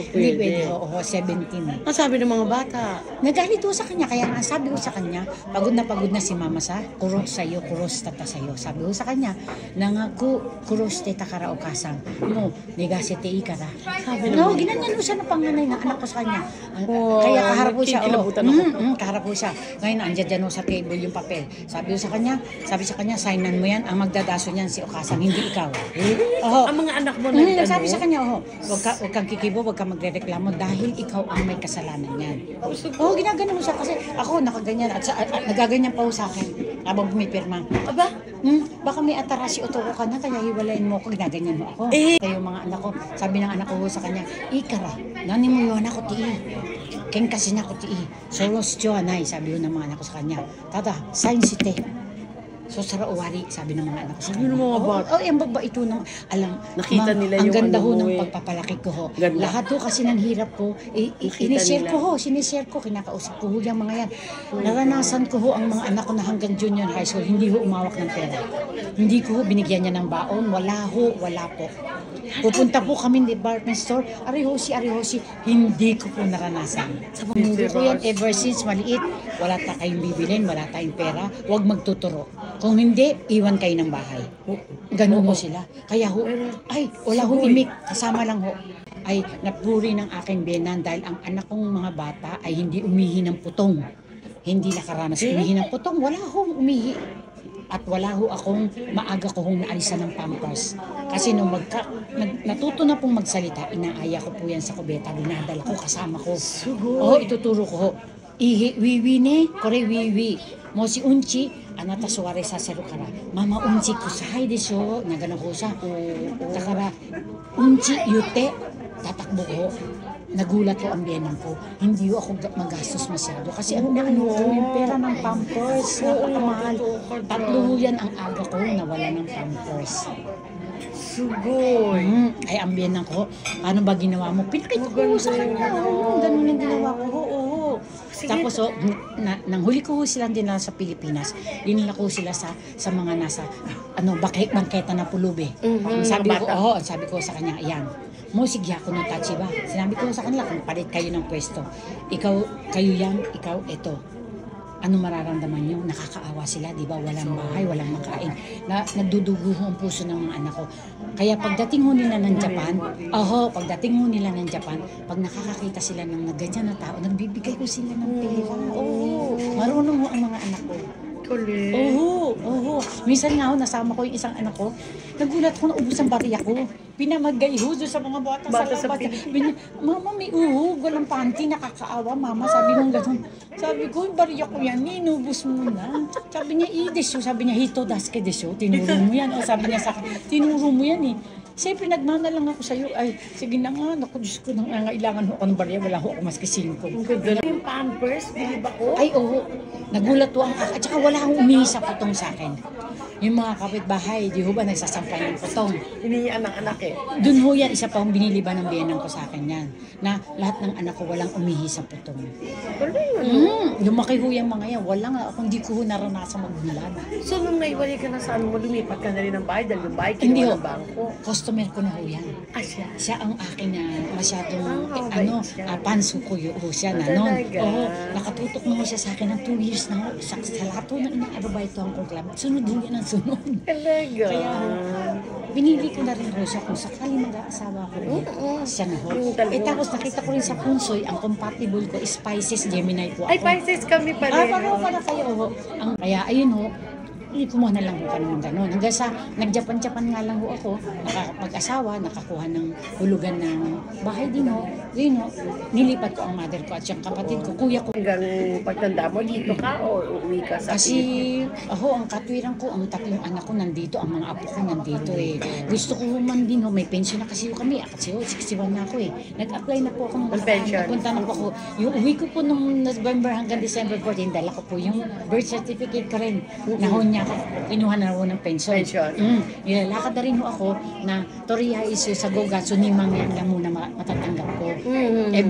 pwede. Oo, 17. Ang sabi ng mga bata? Nagalit ho sa kanya. Kaya nga sabi ko sa kanya, pagod na si mama sa kuros sa'yo, kuros tata sa'yo. Sabi ko sa kanya, nangaku kuros teta kara o kasang. No, negasete ikara. No, ginanyan ho siya ng panganay na anak ko sa kanya. Kaya kaharap po siya. Kaharap po siya. Ngayon, andyan dyan ho sa table yung papel. Sabi sa kanya, signan mo yan, ang magdadaso niyan si Okasang, hindi ikaw. Ang mga anak mo na sabi sa kanya, wag kang kikibo, wag kang magrereklamo dahil ikaw ang may kasalanan niyan. Ginagano mo siya kasi ako nakaganyan at nagaganyan pa ho sa akin habang pumipirma. Aba, baka may atarasi o toko ka na kaya hiwalayin mo ako, ginaganyan mo ako. Kaya yung mga anak ko, sabi ng anak ko sa kanya, ikara, nani mo yun ako ti'i. Ken kasi na ko ti'i. Soros joanay, sabi yun ng mga anak ko sa kanya. Tata, sign site. So, sara uwari, sabi ng mga anak ko sa kanya. Sabi ng mga bata. Yung baba ito nang, alam, nakita nila ang yung ganda ho ano ng mo pagpapalaki ko ho. Ganda. Lahat ho kasi ng hirap ko, sinishare ko, kinakausap ko ho yung mga yan. Naranasan ko ho ang mga anak ko na hanggang junior high school, hindi ho umawak ng pera. Hindi ko ho binigyan niya ng baon, wala po. Pupunta po kami ng department store, arihosi, hindi ko po naranasan. Sa mundo ko yan, ever since maliit, wala tayong bibilin, wala tayong pera, huwag magtuturo. Kung hindi, iwan kayo ng bahay. Ganun mo sila. Kaya ho, wala ho imik, kasama lang ho. Ay, napuri ng aking biyenan dahil ang anak kong mga bata ay hindi umihi ng putong. Hindi nakaranas umihi ng putong, wala hong umihi. At wala ho akong maaga ko hong naalisan ng pampers. Kasi nung natuto na pong magsalita, inaaya ko po yan sa kubeta, dinadala ko, kasama ko. Ituturo ko ho. Ihi, wiwi ne, kore wiwi. Mo si Unchi, anata suware sa serukara. Mama Unchi kusay desyo, nagano ko siya. Takara, Unchi yute, tatakbo ko. Nagulat ko ang biyenan ko. Hindi ako magastos masyado. Kasi ano ko, yung pera ng pampers, napakamahal. 3 yan ang aga ko, nawala ng pampers. Sugoy. Ay, ang biyenan ko, paano ba ginawa mo? Pinakita ko sa kanya. Ganun yung ginawa ko. Tapos, nang huli ko silang dinala sa Pilipinas, dinala ko sila sa mga nasa, bangketa na pulubi. Sabi ko sa kanya, ayan, musig ako ng tachiba. Sinabi ko sa kanila, kung palit kayo ng pwesto, kayo yan, ikaw, ito. Ano mararamdaman nyo? Nakakaawa sila, di ba? Walang bahay, walang makain. Nagdudugo ang puso ng mga anak ko. Kaya pagdating ho nila ng Japan, pag nakakakita sila ng ganyan na tao, nagbibigay ko sila ng pera. Marunong ho ang mga anak ko. Kulit. Minsan nga ho, nasama ko yung isang anak ko, nagulat ko na ubus ang bariya ko. Pinamagay ho doon sa mga bata sa labas. Mama, may uhog, walang panty, nakakaawa. Mama, sabi ko gano'n. Sabi ko, yung bariya ko yan, ninubos mo na. Sabi niya, desyo. Sabi niya, hito daske desyo. Tinuro mo yan. Sabi niya sa akin, tinuro mo yan eh. Siyempre, nagmana lang ako sa'yo. Ay, sige na nga, naku, Diyos ko, nangangailangan ho ako ng barya, wala ho ako maski 5. Yung Pampers, bilib ako. Ay, oo. Nagulat ho ang at saka wala akong umihi sa putong sa akin. Yung mga kapitbahay, di ho ba, nagsasampay ng putong. Hinihiyan ng anak eh. Doon ho yan, isa pa akong binili ba ng biyenang ko sa akin yan. Na lahat ng anak ko walang umihi sa putong. Lumaki ho yung mga yan. Wala nga, ako hindi ko ho naranasan magbulan. So, nung naiwalay ka na sa ano mo, lumipat ka na rin ng bahay dahil yung bahay Hindi kinuha ho. ng bangko. Customer ko na ho yan. Ah, siya. Siya ang akin na masyadong, bait siya. panso ko ho siya na noon. Talaga? Oo, nakatutok na ho siya sa akin ng 2 years na ho. Sa lahat ho na inaarabay ang programa. Sunod ho yan ang sunod. Talaga? Kaya, binili ko na rin ho siya kung sakali mag-aasawa ko rin. Siya na ho. Tapos nakita ko rin sa Punsoy, ang compatible ko is Pisces, Gemini po ako. Ay, Pisces kami pa rin. Pareho pala kayo ho. Kaya ayun ho, kumuha na lang ho kami ng gano'n. Hanggang sa nag-Japan-Japan nga lang ho ako, nakapag-asawa, nakakuha ng hulugan ng bahay din ho. Yun ho, nilipat ko ang mother ko at siyang kapatid ko, kuya ko. Hanggang pagtanda mo, dito ka o uuwi ka sa Kasi, ang katwiran ko, ang 3 anak ko nandito, ang mga apo ko nandito eh. Gusto ko man din ho, may pension na kasi ho kami. Kasi ho, 61 na ako eh. Nag-apply na po ako ng pension. Nagpunta na po ako. Yung uwi ko po nung November hanggang December 14, dala ko po yung birth certificate ko rin. Nahon niya ako, kinuha na ho ng pension. Nilalakad na rin ho ako na Toria issue sa Goga, sunimang yan lang muna matatanggap ko.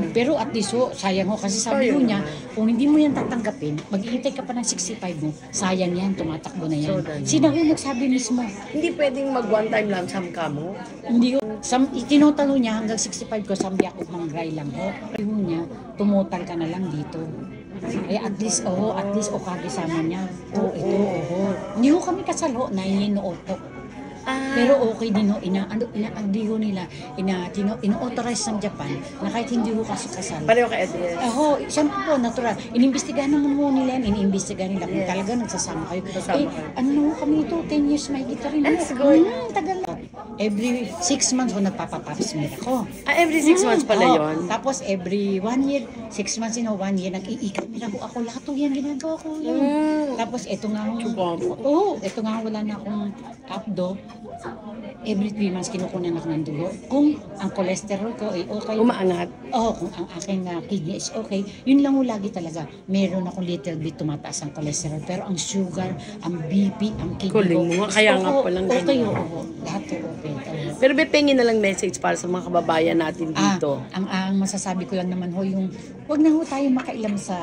Pero at least ho, sayang ho, kasi sabi ho niya, kung hindi mo yan tatanggapin, maghihintay ka pa ng 65 mo, sayang yan, tumatakbo na yan. Sina ho nagsabi mismo. Hindi pwedeng mag one time lump sum ka mo? Hindi ho. Tinotalo niya hanggang 65 ko, sambi ako mga gray lang ho. Sabi niya, tumutal ka na lang dito. Kaya at least kasama niya. Hindi ho kami kasal ho, 9 ino-auto. Pero okay din ho, ina-agree ho nila, ino-authorize ng Japan na kahit hindi ho kasi kasal. Pareho ka address? Siyempre po, natural. Inimbestigahan naman ho nila yan, iniimbestigahan nila kung talaga nagsasama kayo. Ano na ho kami ito, 10 years may kita rin. That's good. Tagal na. Every 6 months ho, nagpapapapsmear ako. Every 6 months pala yun? Tapos every 1 year, 6 months 1 year, nag-iikat nila ko ako. Lahat ho yan, ginagawa ko yan. Tapos ito nga ho, ito nga ho, wala na akong abdo. Every 3 months kinukunan ako ng dugo. Kung ang cholesterol ko ay okay. Umaangat? Kung ang aking kidney is okay, yun lang ho lagi talaga. Meron akong little bit tumataas ang cholesterol. Pero ang sugar, ang BP, ang kidney ko. Kuling mo, kaya nga palang ganyan. Okay, lahat po okay. Pero pengin na lang message para sa mga kababayan natin dito. Ang masasabi ko lang naman ho, yung wag na ho tayo makailam sa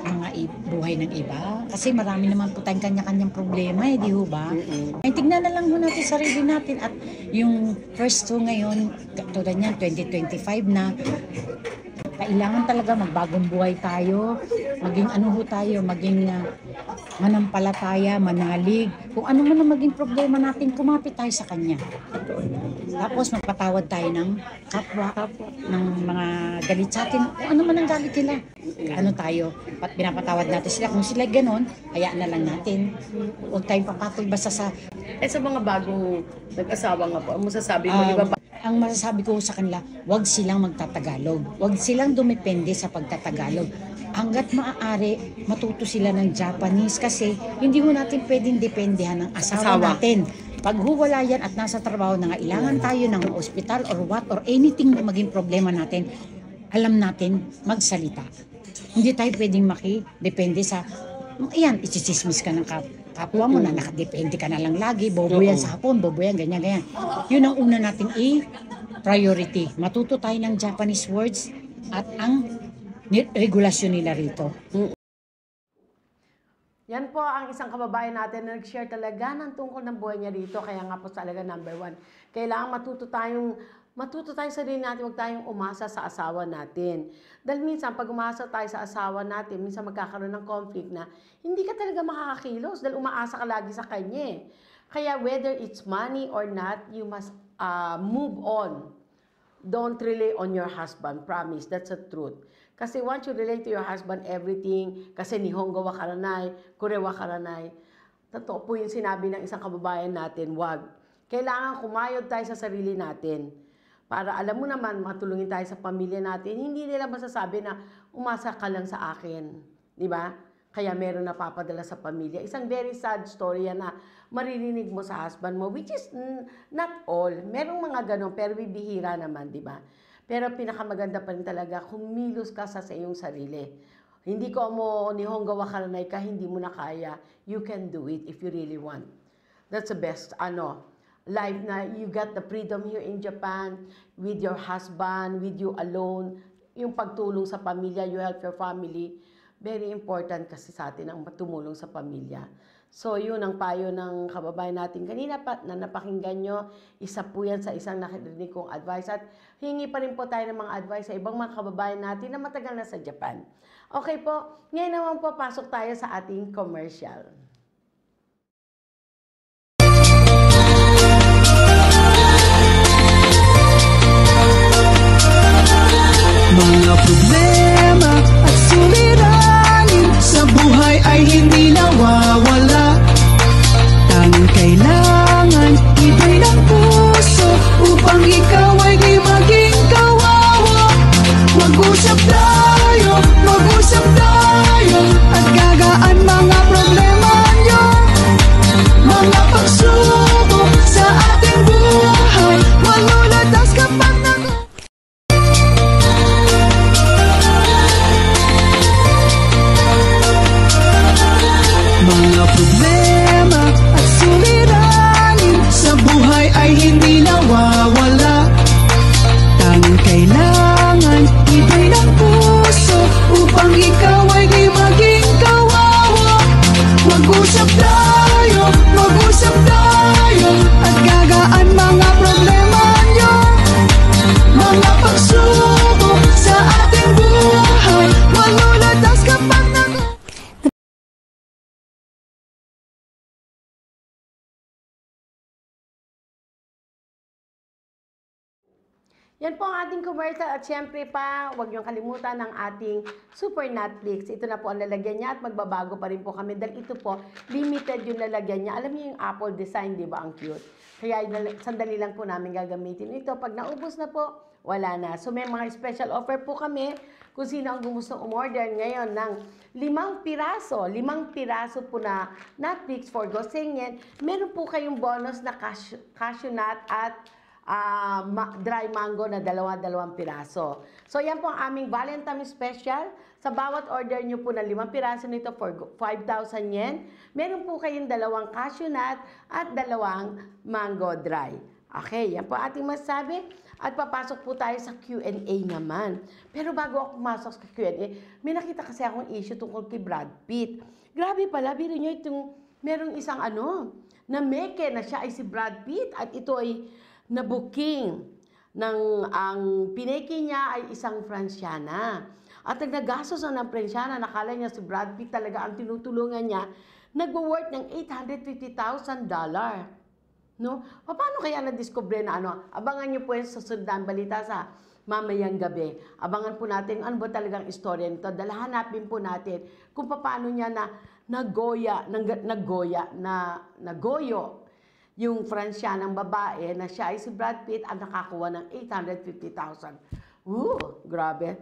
mga buhay ng iba. Kasi marami naman po tayong kanya-kanyang problema di ho ba? Ay, tignan na lang ho natin sarili natin at yung first ho ngayon, tulad niyan, 2025 na, kailangan talaga magbagong buhay tayo, maging maging manampalataya, manalig. Kung ano man ang maging problema natin, kumapit tayo sa Kanya. Tapos magpatawad tayo ng kapwa, ng mga galit sa atin. Kung ano man ang galit nila, pinapatawad natin sila. Kung sila ganon, hayaan na lang natin. Huwag tayong papatol basta sa... sa mga bagong nag-asawa nga po, ang masasabi mo, di ba? Ang masasabi ko sa kanila, huwag silang magtatagalog. Huwag silang dumepende sa pagtatagalog. Hanggat maaari, matuto sila ng Japanese kasi hindi mo natin pwedeng dependehan ng asawa natin. Pag huwala yan at nasa trabaho na kailangan tayo ng ospital or what or anything na maging problema natin, alam natin magsalita. Hindi tayo pwedeng makidepende sa, ichichismis ka ng kapwa mo na nakadepende ka na lang lagi, bobo yan sa hapon, bobo yan, ganyan. Yun ang una nating priority. Matuto tayo ng Japanese words at ang regulasyon nila rito. Yan po ang isang kababayan natin na nag-share talaga ng tungkol ng buhay niya rito. Kaya nga po talaga number 1. Kailangan matuto tayo sa sarili natin, huwag tayong umasa sa asawa natin. Dahil minsan, pag umasa tayo sa asawa natin, minsan magkakaroon ng conflict na hindi ka talaga makakakilos dahil umaasa ka lagi sa kanya. Kaya whether it's money or not, you must move on. Don't rely on your husband. Promise, that's the truth. Kasi once you relate to your husband, everything, kasi Nihongo wa karanay, Kore wa karanay, totoo po yung sinabi ng isang kababayan natin, wag. Kailangan kumayod tayo sa sarili natin. Para alam mo naman, matulungin tayo sa pamilya natin, hindi nila masasabi na umasa ka lang sa akin. Di ba? Kaya meron napapadala sa pamilya. Isang very sad story yan na maririnig mo sa husband mo, which is not all. Merong mga ganun, pero bibihira naman, di ba? Pero pinakamaganda pa rin talaga, kumilos ka sa iyong sarili. Hindi ko mo nihonga wakaranay ka, hindi mo na kaya. You can do it if you really want. That's the best, life na you got the freedom here in Japan with your husband, with you alone. Yung pagtulong sa pamilya, you help your family. Very important kasi sa atin ang tumulong sa pamilya. So, yun ang payo ng kababayan natin kanina na napakinggan nyo. Isa po yan sa isang nakirinig kong advice. At hingi pa rin po tayo ng mga advice sa ibang mga kababayan natin na matagal na sa Japan. Okay po, ngayon naman po pasok tayo sa ating commercial. Mga problema at suliranin sa buhay ay hindi nawawala. Tanging kailangan ibay ng puso upang ikaw ay di maging kawawa. Mag-usap tayo at gagaan mga problema nyo. Mga pagsubok sa ating buhay, malulatas kapag mga problema at suliranin sa buhay ay hindi nawawala. Tanging kailangan ibay ng puso upang ikaw ay di maging kawawa. Mag-usap tayo at gagaan mga problema nyo. Mga pagsubok sa ating buhay, malulatas kapag Yan po ang ating commercial at syempre pa, huwag niyong kalimutan ng ating Super Netflix. Ito na po ang lalagyan niya at magbabago pa rin po kami dahil ito po, limited yung lalagyan niya. Alam niyo yung Apple design, di ba? Ang cute. Kaya sandali lang po namin gagamitin ito. Pag naubos na po, wala na. So may mga special offer po kami kung sino ang gustong umorder ngayon ng 5 piraso. 5 piraso po na Netflix for Gosengyen. Meron po kayong bonus na cashew nut at dry mango na 2 piraso. So, yan po ang aming Valentine special. Sa bawat order nyo po ng 5 piraso nito for 5,000 yen, meron po kayong 2 cashew nut at 2 mango dry. Okay, yan po ating masabi. At papasok po tayo sa Q&A naman. Pero bago ako pumasok sa Q&A, may nakita kasi akong issue tungkol kay Brad Pitt. Grabe pala, biro nyo itong merong isang na meke na siya ay si Brad Pitt at ito ay na booking ang pineki niya ay isang Fransyana. At ang nagastos ng Fransyana, nakala niya si Brad Pitt talaga ang tinutulungan niya, nag-worth ng $850,000. No? Paano kaya na-discover na Abangan niyo po yung susundan balita sa mamayang gabi. Abangan po natin ano ba talagang istorya nito. Dahil hanapin po natin kung paano niya nagoyo yung Fransyanang babae na siya ay si Brad Pitt at nakakuha ng $850,000. Grabe.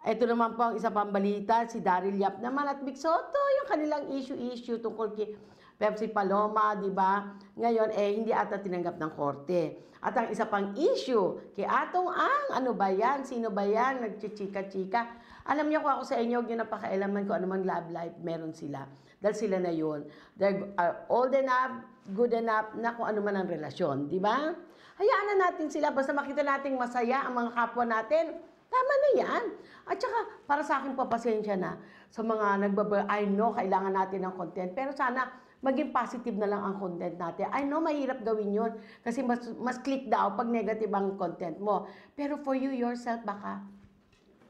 Ito naman po ang isa pang balita, si Daryl Yap naman at Vic Soto, yung kanilang issue tungkol kay Pepsi Paloma, di ba? Ngayon, hindi ata tinanggap ng korte. At ang isa pang issue, kay Atong Ang, ano ba yan? Sino ba yan? Nagchichika-chika. Alam niyo kung ako sa inyo, yung napakailaman ko anumang love life, meron sila. Dahil sila na yun. They're old enough, good enough, na kung ano man ang relasyon. Di ba? Hayaan na natin sila. Basta makita nating masaya ang mga kapwa natin. Tama na yan. At saka, para sa akin po, pasensya na. Sa mga I know, kailangan natin ng content. Pero sana, maging positive na lang ang content natin. I know, mahirap gawin yun. Kasi mas click daw pag negative ang content mo. Pero for you yourself, baka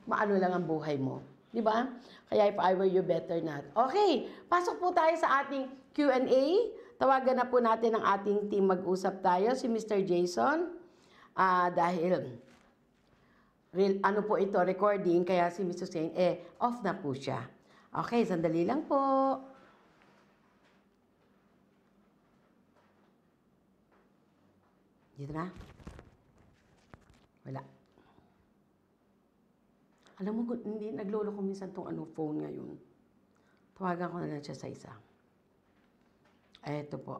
maano lang ang buhay mo. Di ba? Kaya if I were you, better not. Okay, pasok po tayo sa ating Q&A. Tawagan na po natin ang ating team. Mag-usap tayo, si Mr. Jason. Dahil, ano po ito, recording, kaya si Mr. Shane, off na po siya. Okay, sandali lang po. Dito na? Wala. Alam mo, hindi naglolo ko minsan itong phone ngayon. Tawagan ko na lang siya sa isa. Eto po.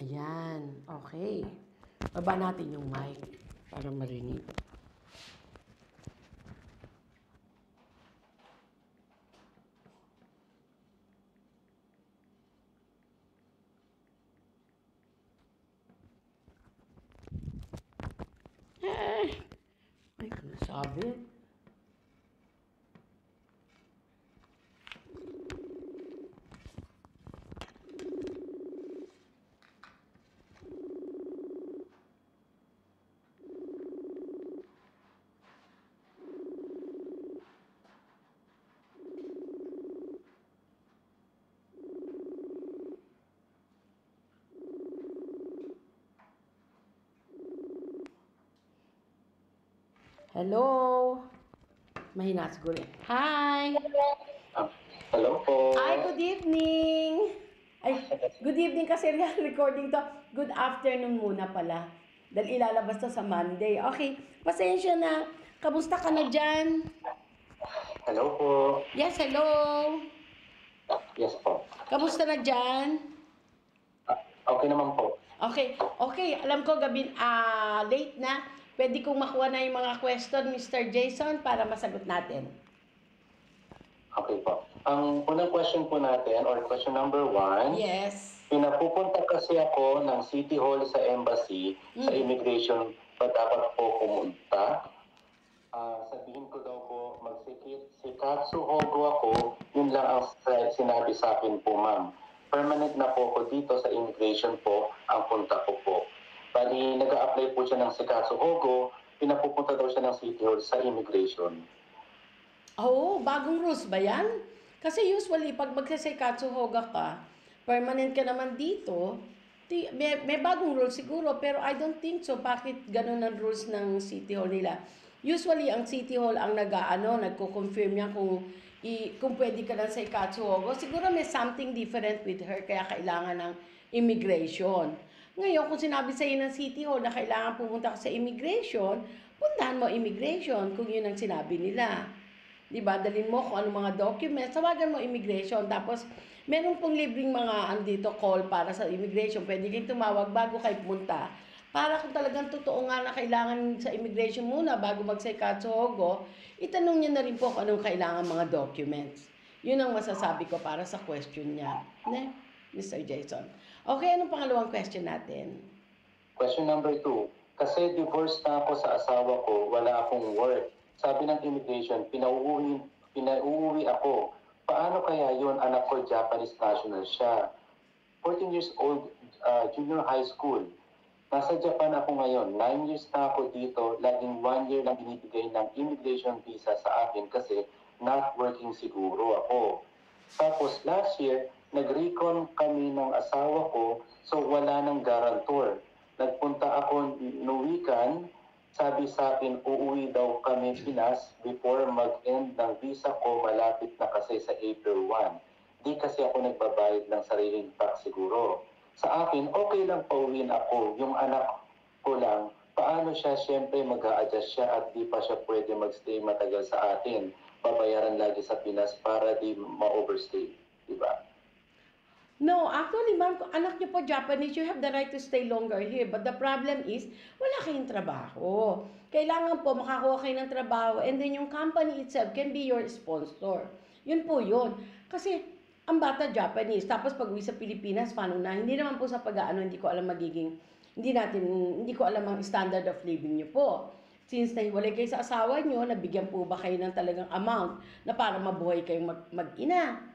Ayan. Okay. Baba natin yung mic para marinig. Ay, ano sabi? Hello? Mahina siguro eh. Hi! Hello po. Hi, good evening! Ay, good evening kasi recording to. Good afternoon muna pala. Dahil ilalabas to sa Monday. Okay, pasensya na. Kamusta ka na dyan? Hello po. Yes, hello! Yes po. Kamusta na dyan? Okay naman po. Okay, okay. Alam ko gabi, late na. Pwede kong makuha na yung mga question, Mr. Jason, para masagot natin. Okay po. Ang unang question po natin, or question number 1. Yes. Pinapupunta kasi ako ng City Hall sa embassy, sa immigration, pa dapat po pumunta. Sabihin ko daw po, magsikatsuhogo ako, yun lang ang sinabi sa akin po, ma'am. Permanent na po ako dito sa immigration po, ang punta ko po. Bali, nag-a-apply po siya ng Sikatsuhogo, pinapupunta daw siya ng City Hall sa immigration. Oh, bagong rules ba yan? Kasi usually, pag magsasikatsuhoga ka, permanent ka naman dito, may bagong rules siguro, pero I don't think so. Bakit ganun ang rules ng City Hall nila? Usually, ang City Hall ang nagko-confirm niya kung pwede ka lang sa Ikatsuhogo. Siguro may something different with her, kaya kailangan ng immigration. Ngayon, kung sinabi sa iyo ng City Hall na kailangan pumunta ka sa immigration, puntahan mo immigration kung yun ang sinabi nila. Diba? Dalhin mo kung anong mga documents, tawagan mo immigration. Tapos, meron pong libreng mga andito call para sa immigration. Pwede kayong tumawag bago kayo pumunta. Para kung talagang totoo nga na kailangan sa immigration muna bago mag-Sikatsuhogo, itanong niya na rin po kung anong kailangan mga documents. Yun ang masasabi ko para sa question niya. Ne? Mr. Jason. Okay, anong pangalawang question natin? Question number 2. Kasi divorced na ako sa asawa ko, wala akong work. Sabi ng immigration, pinauuwi ako. Paano kaya yun? Anak ko, Japanese national siya. 14 years old, junior high school. Nasa Japan ako ngayon. 9 years na ako dito. Laging 1 year lang binibigay ng immigration visa sa akin kasi not working siguro ako. Tapos last year, nag-recon kami ng asawa ko, so wala nang guarantor. Nagpunta ako nuwikan, sabi sa akin, uuwi daw kami Pinas before mag-end ng visa ko, malapit na kasi sa April 1. Di kasi ako nagbabayad ng sariling tax siguro. Sa akin, okay lang pauwiin ako, yung anak ko lang, paano siya, syempre mag-a-adjust siya at di pa siya pwede magstay matagal sa atin. Babayaran lagi sa Pinas para di ma-overstay, di ba? No, actually, ma'am, kung anak niyo po Japanese, you have the right to stay longer here. But the problem is, wala kayong trabaho. Kailangan po makakuha kayo ng trabaho and then yung company itself can be your sponsor. Yun po yun. Kasi, ang bata Japanese, tapos pag uwi sa Pilipinas, paano na? Hindi naman po sa pag-aano, hindi ko alam hindi ko alam ang standard of living niyo po. Since nahiwalay kayo sa asawa niyo, nabigyan po ba kayo ng talagang amount na para mabuhay kayong mag-ina?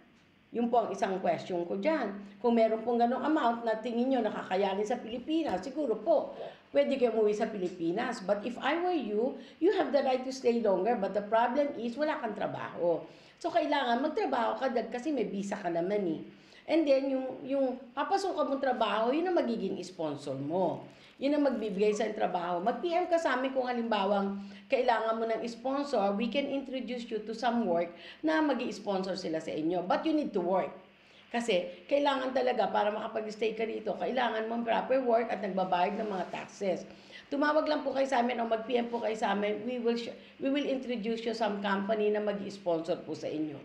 Yun po ang isang question ko dyan. Kung meron pong ganong amount na tingin nyo nakakayanin sa Pilipinas, siguro po, pwede kayo umuwi sa Pilipinas. But if I were you, you have the right to stay longer. But the problem is, wala kang trabaho. So, kailangan magtrabaho ka kasi may visa ka naman eh. And then, yung papasukan mong trabaho, yun ang magiging sponsor mo. Yun ang magbibigay sa trabaho. Mag-PM ka sa amin kung halimbawang kailangan mo ng sponsor, we can introduce you to some work na mag-i-sponsor sila sa inyo. But you need to work. Kasi kailangan talaga para makapag-stay ka dito, kailangan mong proper work at nagbabayad ng mga taxes. Tumawag lang po kayo sa amin o mag-PM po kayo sa amin. We will introduce you some company na mag-sponsor po sa inyo.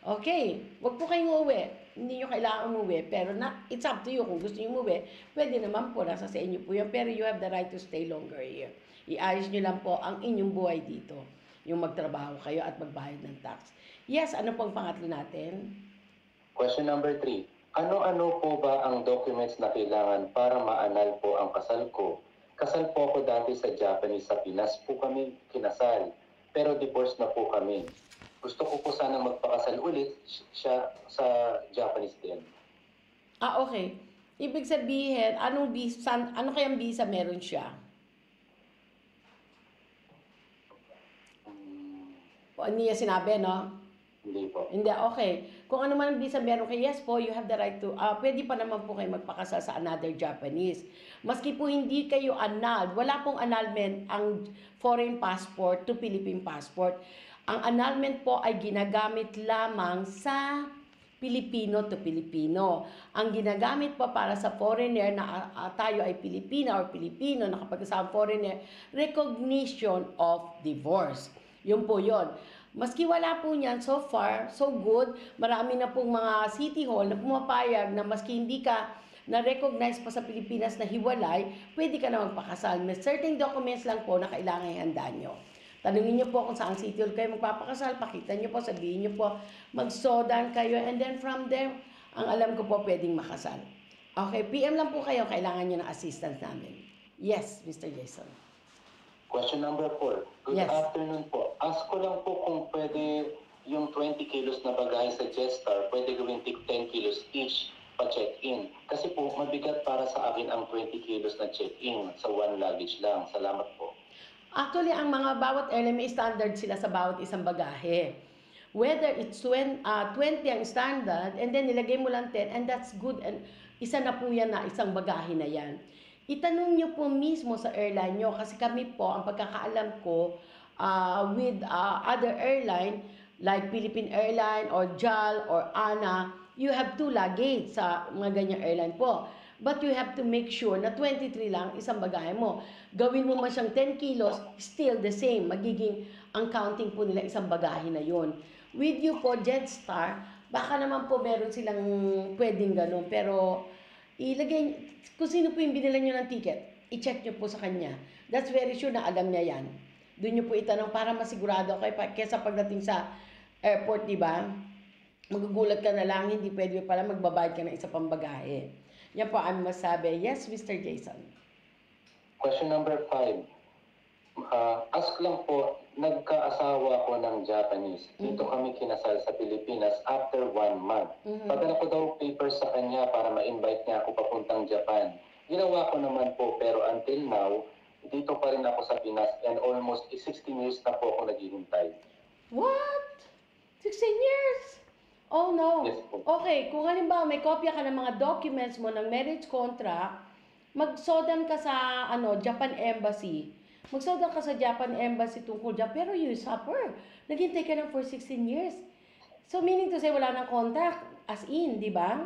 Okay, wag po kayong umuwi. Hindi nyo kailangan umuwi, pero it's up to you. Kung gusto nyo umuwi, pwede naman po, nasa sa inyo po yan. Pero you have the right to stay longer here. Iayos nyo lang po ang inyong buhay dito. Yung magtrabaho kayo at magbayad ng tax. Yes, ano pong pangatlo natin? Question number 3. Ano-ano po ba ang documents na kailangan para ma-annul po ang kasal ko? Kasal po ako dati sa Japanese, sa Pinas po kami kinasal. Pero divorce na po kami. Gusto ko po sana magpakasal ulit siya sa Japanese din. Okay. Ibig sabihin, ano kayang visa meron siya? Hindi niya sinabi, no? Hindi po. Hindi, okay. Kung ano man ang visa meron kayo, yes po, you have the right to, pwede pa naman po kayo magpakasal sa another Japanese. Maski po hindi kayo annulled, wala pong annulment ang foreign passport to Philippine passport. Ang annulment po ay ginagamit lamang sa Pilipino to Pilipino. Ang ginagamit po para sa foreigner na tayo ay Pilipina or Pilipino, nakapag-asawang foreigner, recognition of divorce. Yun po yun. Maski wala po niyan, so far, so good, marami na pong mga city hall na pumapayag na maski hindi ka na-recognize pa sa Pilipinas na hiwalay, pwede ka na magpakasal. May certain documents lang po na kailangan ihanda nyo. Tanungin nyo po kung saan city hall kayo magpapakasal, pakita nyo po, sabihin nyo po, mag-sodan kayo, and then from there, ang alam ko po pwedeng makasal. Okay, PM lang po kayo, kailangan nyo ng assistance namin. Yes, Mr. Jason. Question number 4. Good afternoon po. Ask ko lang po kung pwede yung 20 kilos na bagahe sa Jetstar, pwede gawin 10 kilos each pa check-in. Kasi po, mabigat para sa akin ang 20 kilos na check-in sa one luggage lang. Salamat po. Actually, ang mga bawat airline may standard sila sa bawat isang bagahe. Whether it's 20 ang standard, and then nilagay mo lang 10, and that's good. And isa na po yan na isang bagahe na yan. Itanong nyo po mismo sa airline nyo kasi kami po, ang pagkakaalam ko with other airline like Philippine Airline or JAL or ANA, you have 2 luggage sa mga ganyang airline po. But you have to make sure na 23 lang isang bagahe mo. Gawin mo man siyang 10 kilos, still the same. Magiging ang counting po nila isang bagahe na yon. With you po, Jetstar, baka naman po meron silang pwedeng ganun. Pero ilagay, kung sino po yung binila nyo ng ticket, i-check nyo po sa kanya. That's very sure na alam niya yan. Doon nyo po itanong para masigurado kayo. Kesa pagdating sa airport, di ba? Magugulat ka na lang, hindi pwede pala magbabayad ka ng isa pang bagahe. Yan po ang masabi. Yes, Mr. Jason. Question number 5. Ask lang po, nagkaasawa ko ng Japanese. Dito kami kinasal sa Pilipinas after 1 month. Padala ko daw papers sa kanya para ma-invite niya ako papuntang Japan. Ginawa ko naman po, pero until now, dito pa rin ako sa Pinas and almost 16 years na po ako naghihintay. What? 16 years? Oh no. Yes po. Okay, kung halimbawa may kopya ka ng mga documents mo ng marriage contract, magsodan ka sa Japan Embassy. Magsodan ka sa Japan Embassy tungkol dyan, pero you suffer. Naghintay ka lang for 16 years. So meaning to say, wala nang contact, as in, di ba?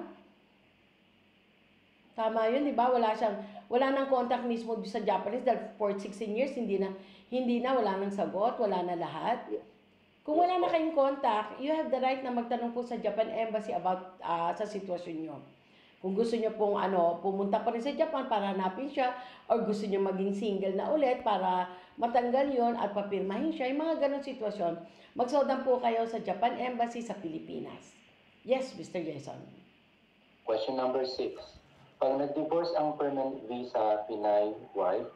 Tama yun, di ba? Wala nang contact mismo sa Japanese dahil for 16 years, hindi na, wala nang sagot, wala na lahat. Kung wala na kayong contact, you have the right na magtanong po sa Japan Embassy about sa sitwasyon nyo. Kung gusto nyo pong pumunta pa rin sa Japan para hanapin siya, or gusto nyo maging single na ulit para matanggal yon at papirmahin siya, yung mga ganong sitwasyon, magsodan po kayo sa Japan Embassy sa Pilipinas. Yes, Mr. Jason. Question number 6. Pag nag-divorce ang permanent visa Pinay wife,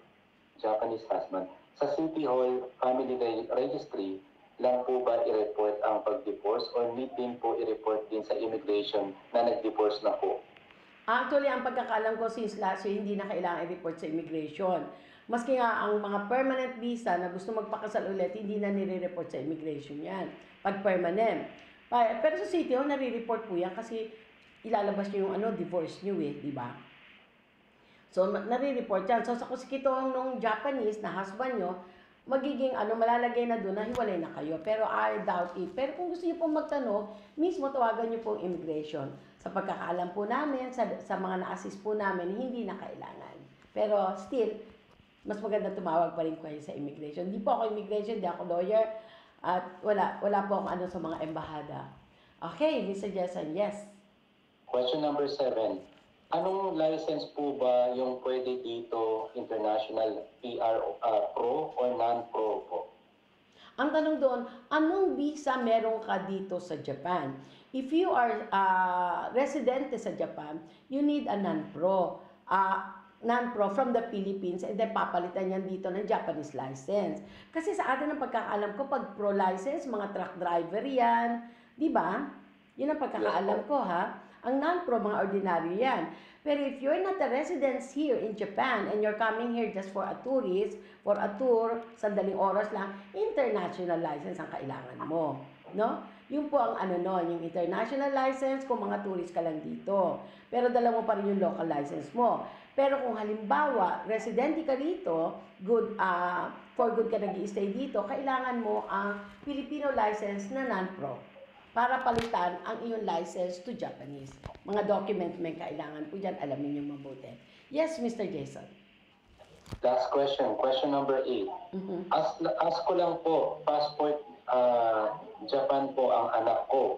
Japanese husband, sa City Hall Family Registry, lang po ba i-report ang pag-divorce or need din po i-report din sa immigration na nag-divorce na po? Actually, ang pagkakalam ko since last year, hindi na kailangan i-report sa immigration. Maski nga ang mga permanent visa na gusto magpakasal ulit, hindi na nire-report sa immigration yan. Pag permanent. Pero sa City Hall, nare-report po yan kasi ilalabas nyo yung divorce nyo di ba? So, nare-report yan. So, sa kusikito nung Japanese na husband nyo, magiging malalagay na doon na hiwalay na kayo. Pero I doubt it. Pero kung gusto niyo pong magtanong, mismo tawagan niyo pong immigration. Sa pagkakaalam po namin, sa mga na-assist po namin, hindi na kailangan. Pero still, mas maganda tumawag pa rin kayo sa immigration. Hindi po ako immigration, hindi ako lawyer, at wala po akong sa mga embahada. Okay, Mr. Jason, yes. Question number 7. Anong license po ba yung pwede dito, international PR pro or non-pro po? Ang tanong doon, anong visa meron ka dito sa Japan? If you are residente sa Japan, you need a non-pro. Non-pro from the Philippines, and then papalitan yan dito ng Japanese license. Kasi sa atin ang pagkakaalam ko, pag pro license, mga truck driver yan, di ba? Yun ang pagkakaalam ko, ha? Ang non-pro, mga ordinary yan. Pero if you're not a resident here in Japan and you're coming here just for a tourist, for a tour, sandaling oras lang, international license ang kailangan mo. No? Yun po ang yung international license kung mga tourist ka lang dito. Pero dala mo pa rin yung local license mo. Pero kung halimbawa, residente ka dito, for good ka nag-i-stay dito, kailangan mo ang Filipino license na non-pro para palitan ang iyong license to Japanese. Mga document may kailangan po dyan, alamin niyo mabuti. Yes, Mr. Jason. Last question, question number 8. Ask ko lang po, passport Japan po ang anak ko.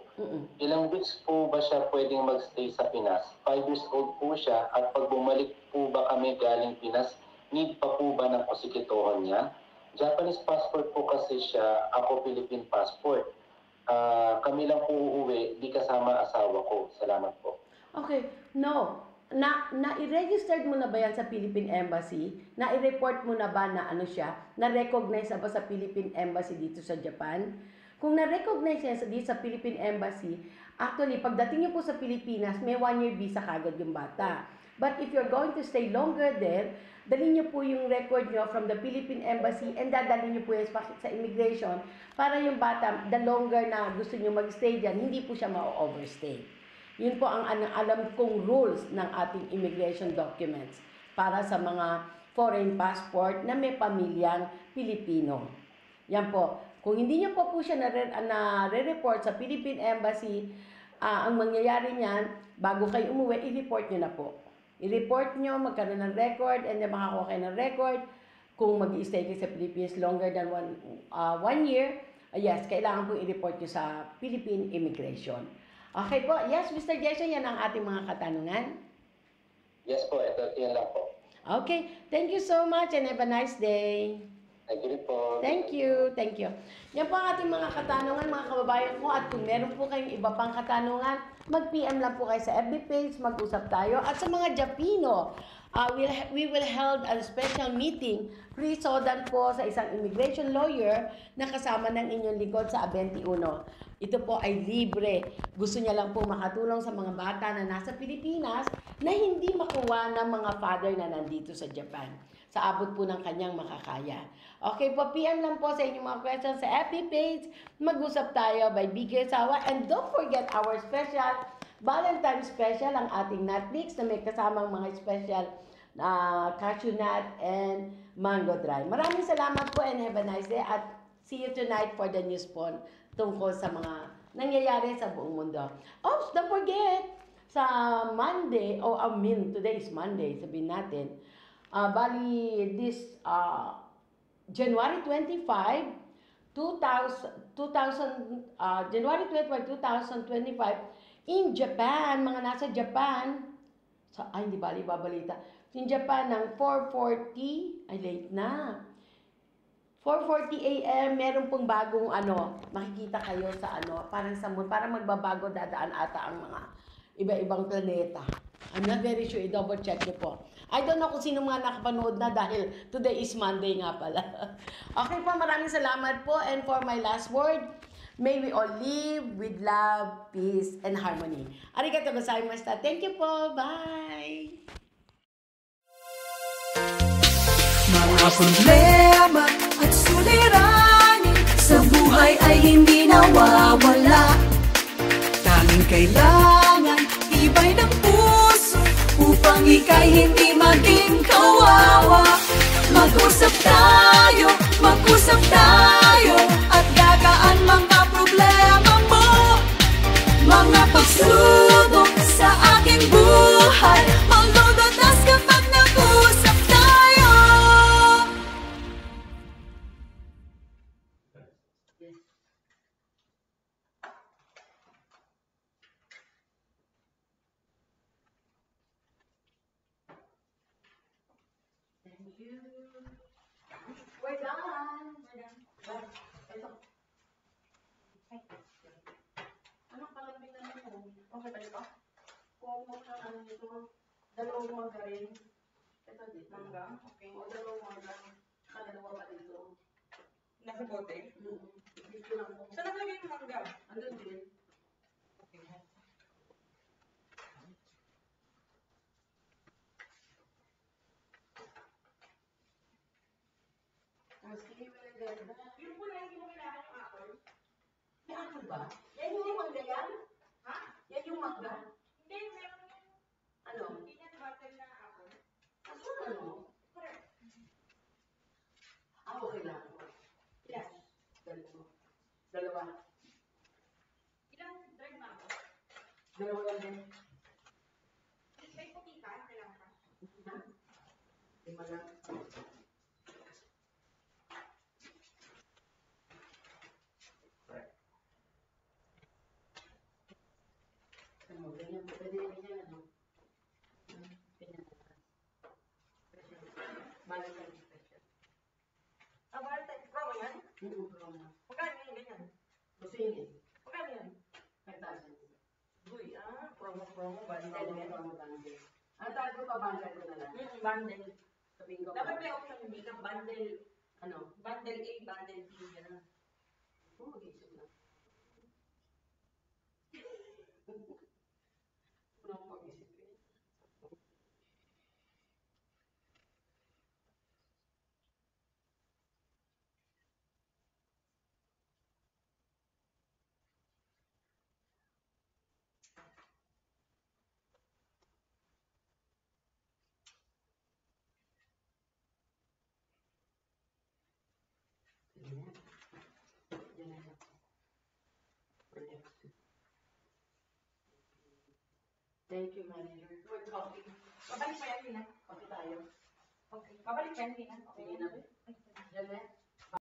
Ilang weeks po ba siya pwedeng magstay sa Pinas? 5 years old po siya at pag bumalik po ba kami galing Pinas, need pa po ba ng kusikitohan niya? Japanese passport po kasi siya, ako Philippine passport. Kami lang po uuwi, di kasama asawa ko. Salamat po. Okay, no. Na-i-registered mo na ba yan sa Philippine Embassy? Na-i-report mo na ba na na-recognize na ba sa Philippine Embassy dito sa Japan? Kung na-recognize yan dito sa Philippine Embassy, actually, pagdating niyo po sa Pilipinas, may 1-year visa kagad yung bata. But if you're going to stay longer there, dalhin niyo po yung record niyo from the Philippine Embassy and dadalhin niyo po yan sa immigration para yung bata, the longer na gusto niyo mag-stay dyan, hindi po siya ma-overstay. Yun po ang alam kong rules ng ating immigration documents para sa mga foreign passport na may pamilyang Pilipino. Yan po. Kung hindi niyo po siya na-report sa Philippine Embassy, ang mangyayari niyan, bago kayo umuwi, i-report niyo na po. I-report nyo, magkaroon ng record, and then makakuha kayo ng record. Kung mag-i-stay kayo sa Philippines longer than 1 year, yes, kailangan po i-report nyo sa Philippine Immigration. Okay po, yes, Mr. Jason, yan ang ating mga katanungan. Yes po, yan lang po. Okay, thank you so much and have a nice day. Thank you po. Thank you, thank you. Yan po ang ating mga katanungan, mga kababayan ko. At kung meron po kayong iba pang katanungan, mag-PM lang po kayo sa FB page, mag-usap tayo. At sa mga Japino, we will hold a special meeting pre-sodan po sa isang immigration lawyer na kasama ng inyong lingkod sa 21. Ito po ay libre. Gusto niya lang po makatulong sa mga bata na nasa Pilipinas na hindi makuha ng mga father na nandito sa Japan. Sa abot po ng kanyang makakaya. Okay po, PM lang po sa inyong mga questions sa FB page. Mag-usap tayo by Vicky Osawa. And don't forget our special Valentine special, ang ating Netflix na may kasamang mga special cashew nut and mango dry. Maraming salamat po and have a nice day. At see you tonight for the news po tungkol sa mga nangyayari sa buong mundo. Oh, don't forget, sa Monday, today is Monday, sabihin natin, this January 25, 2025 in Japan, mga nasa Japan, hindi bali babalita, in Japan ng 4:40, ay late na, 4:40 AM, meron pong bagong makikita kayo sa parang sa moon, parang magbabago, dadaan ata ang mga iba-ibang planeta. I'm not very sure, i-double check niyo po. I don't know kung sino mga nakapanood na dahil today is Monday nga pala. Okay po, maraming salamat po. And for my last word, may we all live with love, peace, and harmony. Arigatou gozaimashita. Thank you po. Bye! Mga problema at suliranin sa buhay ay hindi nawawala. Tanging kailangan ibay ng puso upang ika'y hindi maging kawawa. Mag-usap tayo Mag-usap tayo at gagaan mga problema mo. Mga pagsubok sa aking buhay malulutas kapag nag-usap tayo. We're done. Ito. Anong palapitan mo? Okay ba ito? Kung mo siya ano nito, dalawang mangga rin. Ito din. Mangga? Okay. O dalawang mangga. Dalawa pa dito. Nasa bote? Dito lang po. Saan nakalagay yung mangga? Andun din. Okay. Yung po na hindi mo kailangan yung apple. May apple ba? Yan yung mangga yan? Ha? Yan yung mangga? Hindi, meron yung ano? Peanut butter na apple. Kaso ano? Correct. Okay lang. Ilan? Dalawa. Ilang drive na ako? Dalawa lang din. May putika? Kailangan ka? Lima lang. Ganyan, pwede ganyan, ano? Ganyan. Balikan yung special. Balikan, promo yan? Promo. Magkano yan, ganyan? Gusto yun eh. Magkano yan? 5,000. Uy, promo, balikan yan. Promo, bundle. Ang tawag ko pa, bundle ko na lang. Bundle. Sabihin ko. Dapat may option yung makeup, bundle, ano? Bundle A, bundle B, gano'n. Mag-isip na. Thank you, manager. Good coffee. Pabalik pa yan, Lina. Coffee tayo. Okay. Pabalik pa yan, Lina. Okay na. Diyan na.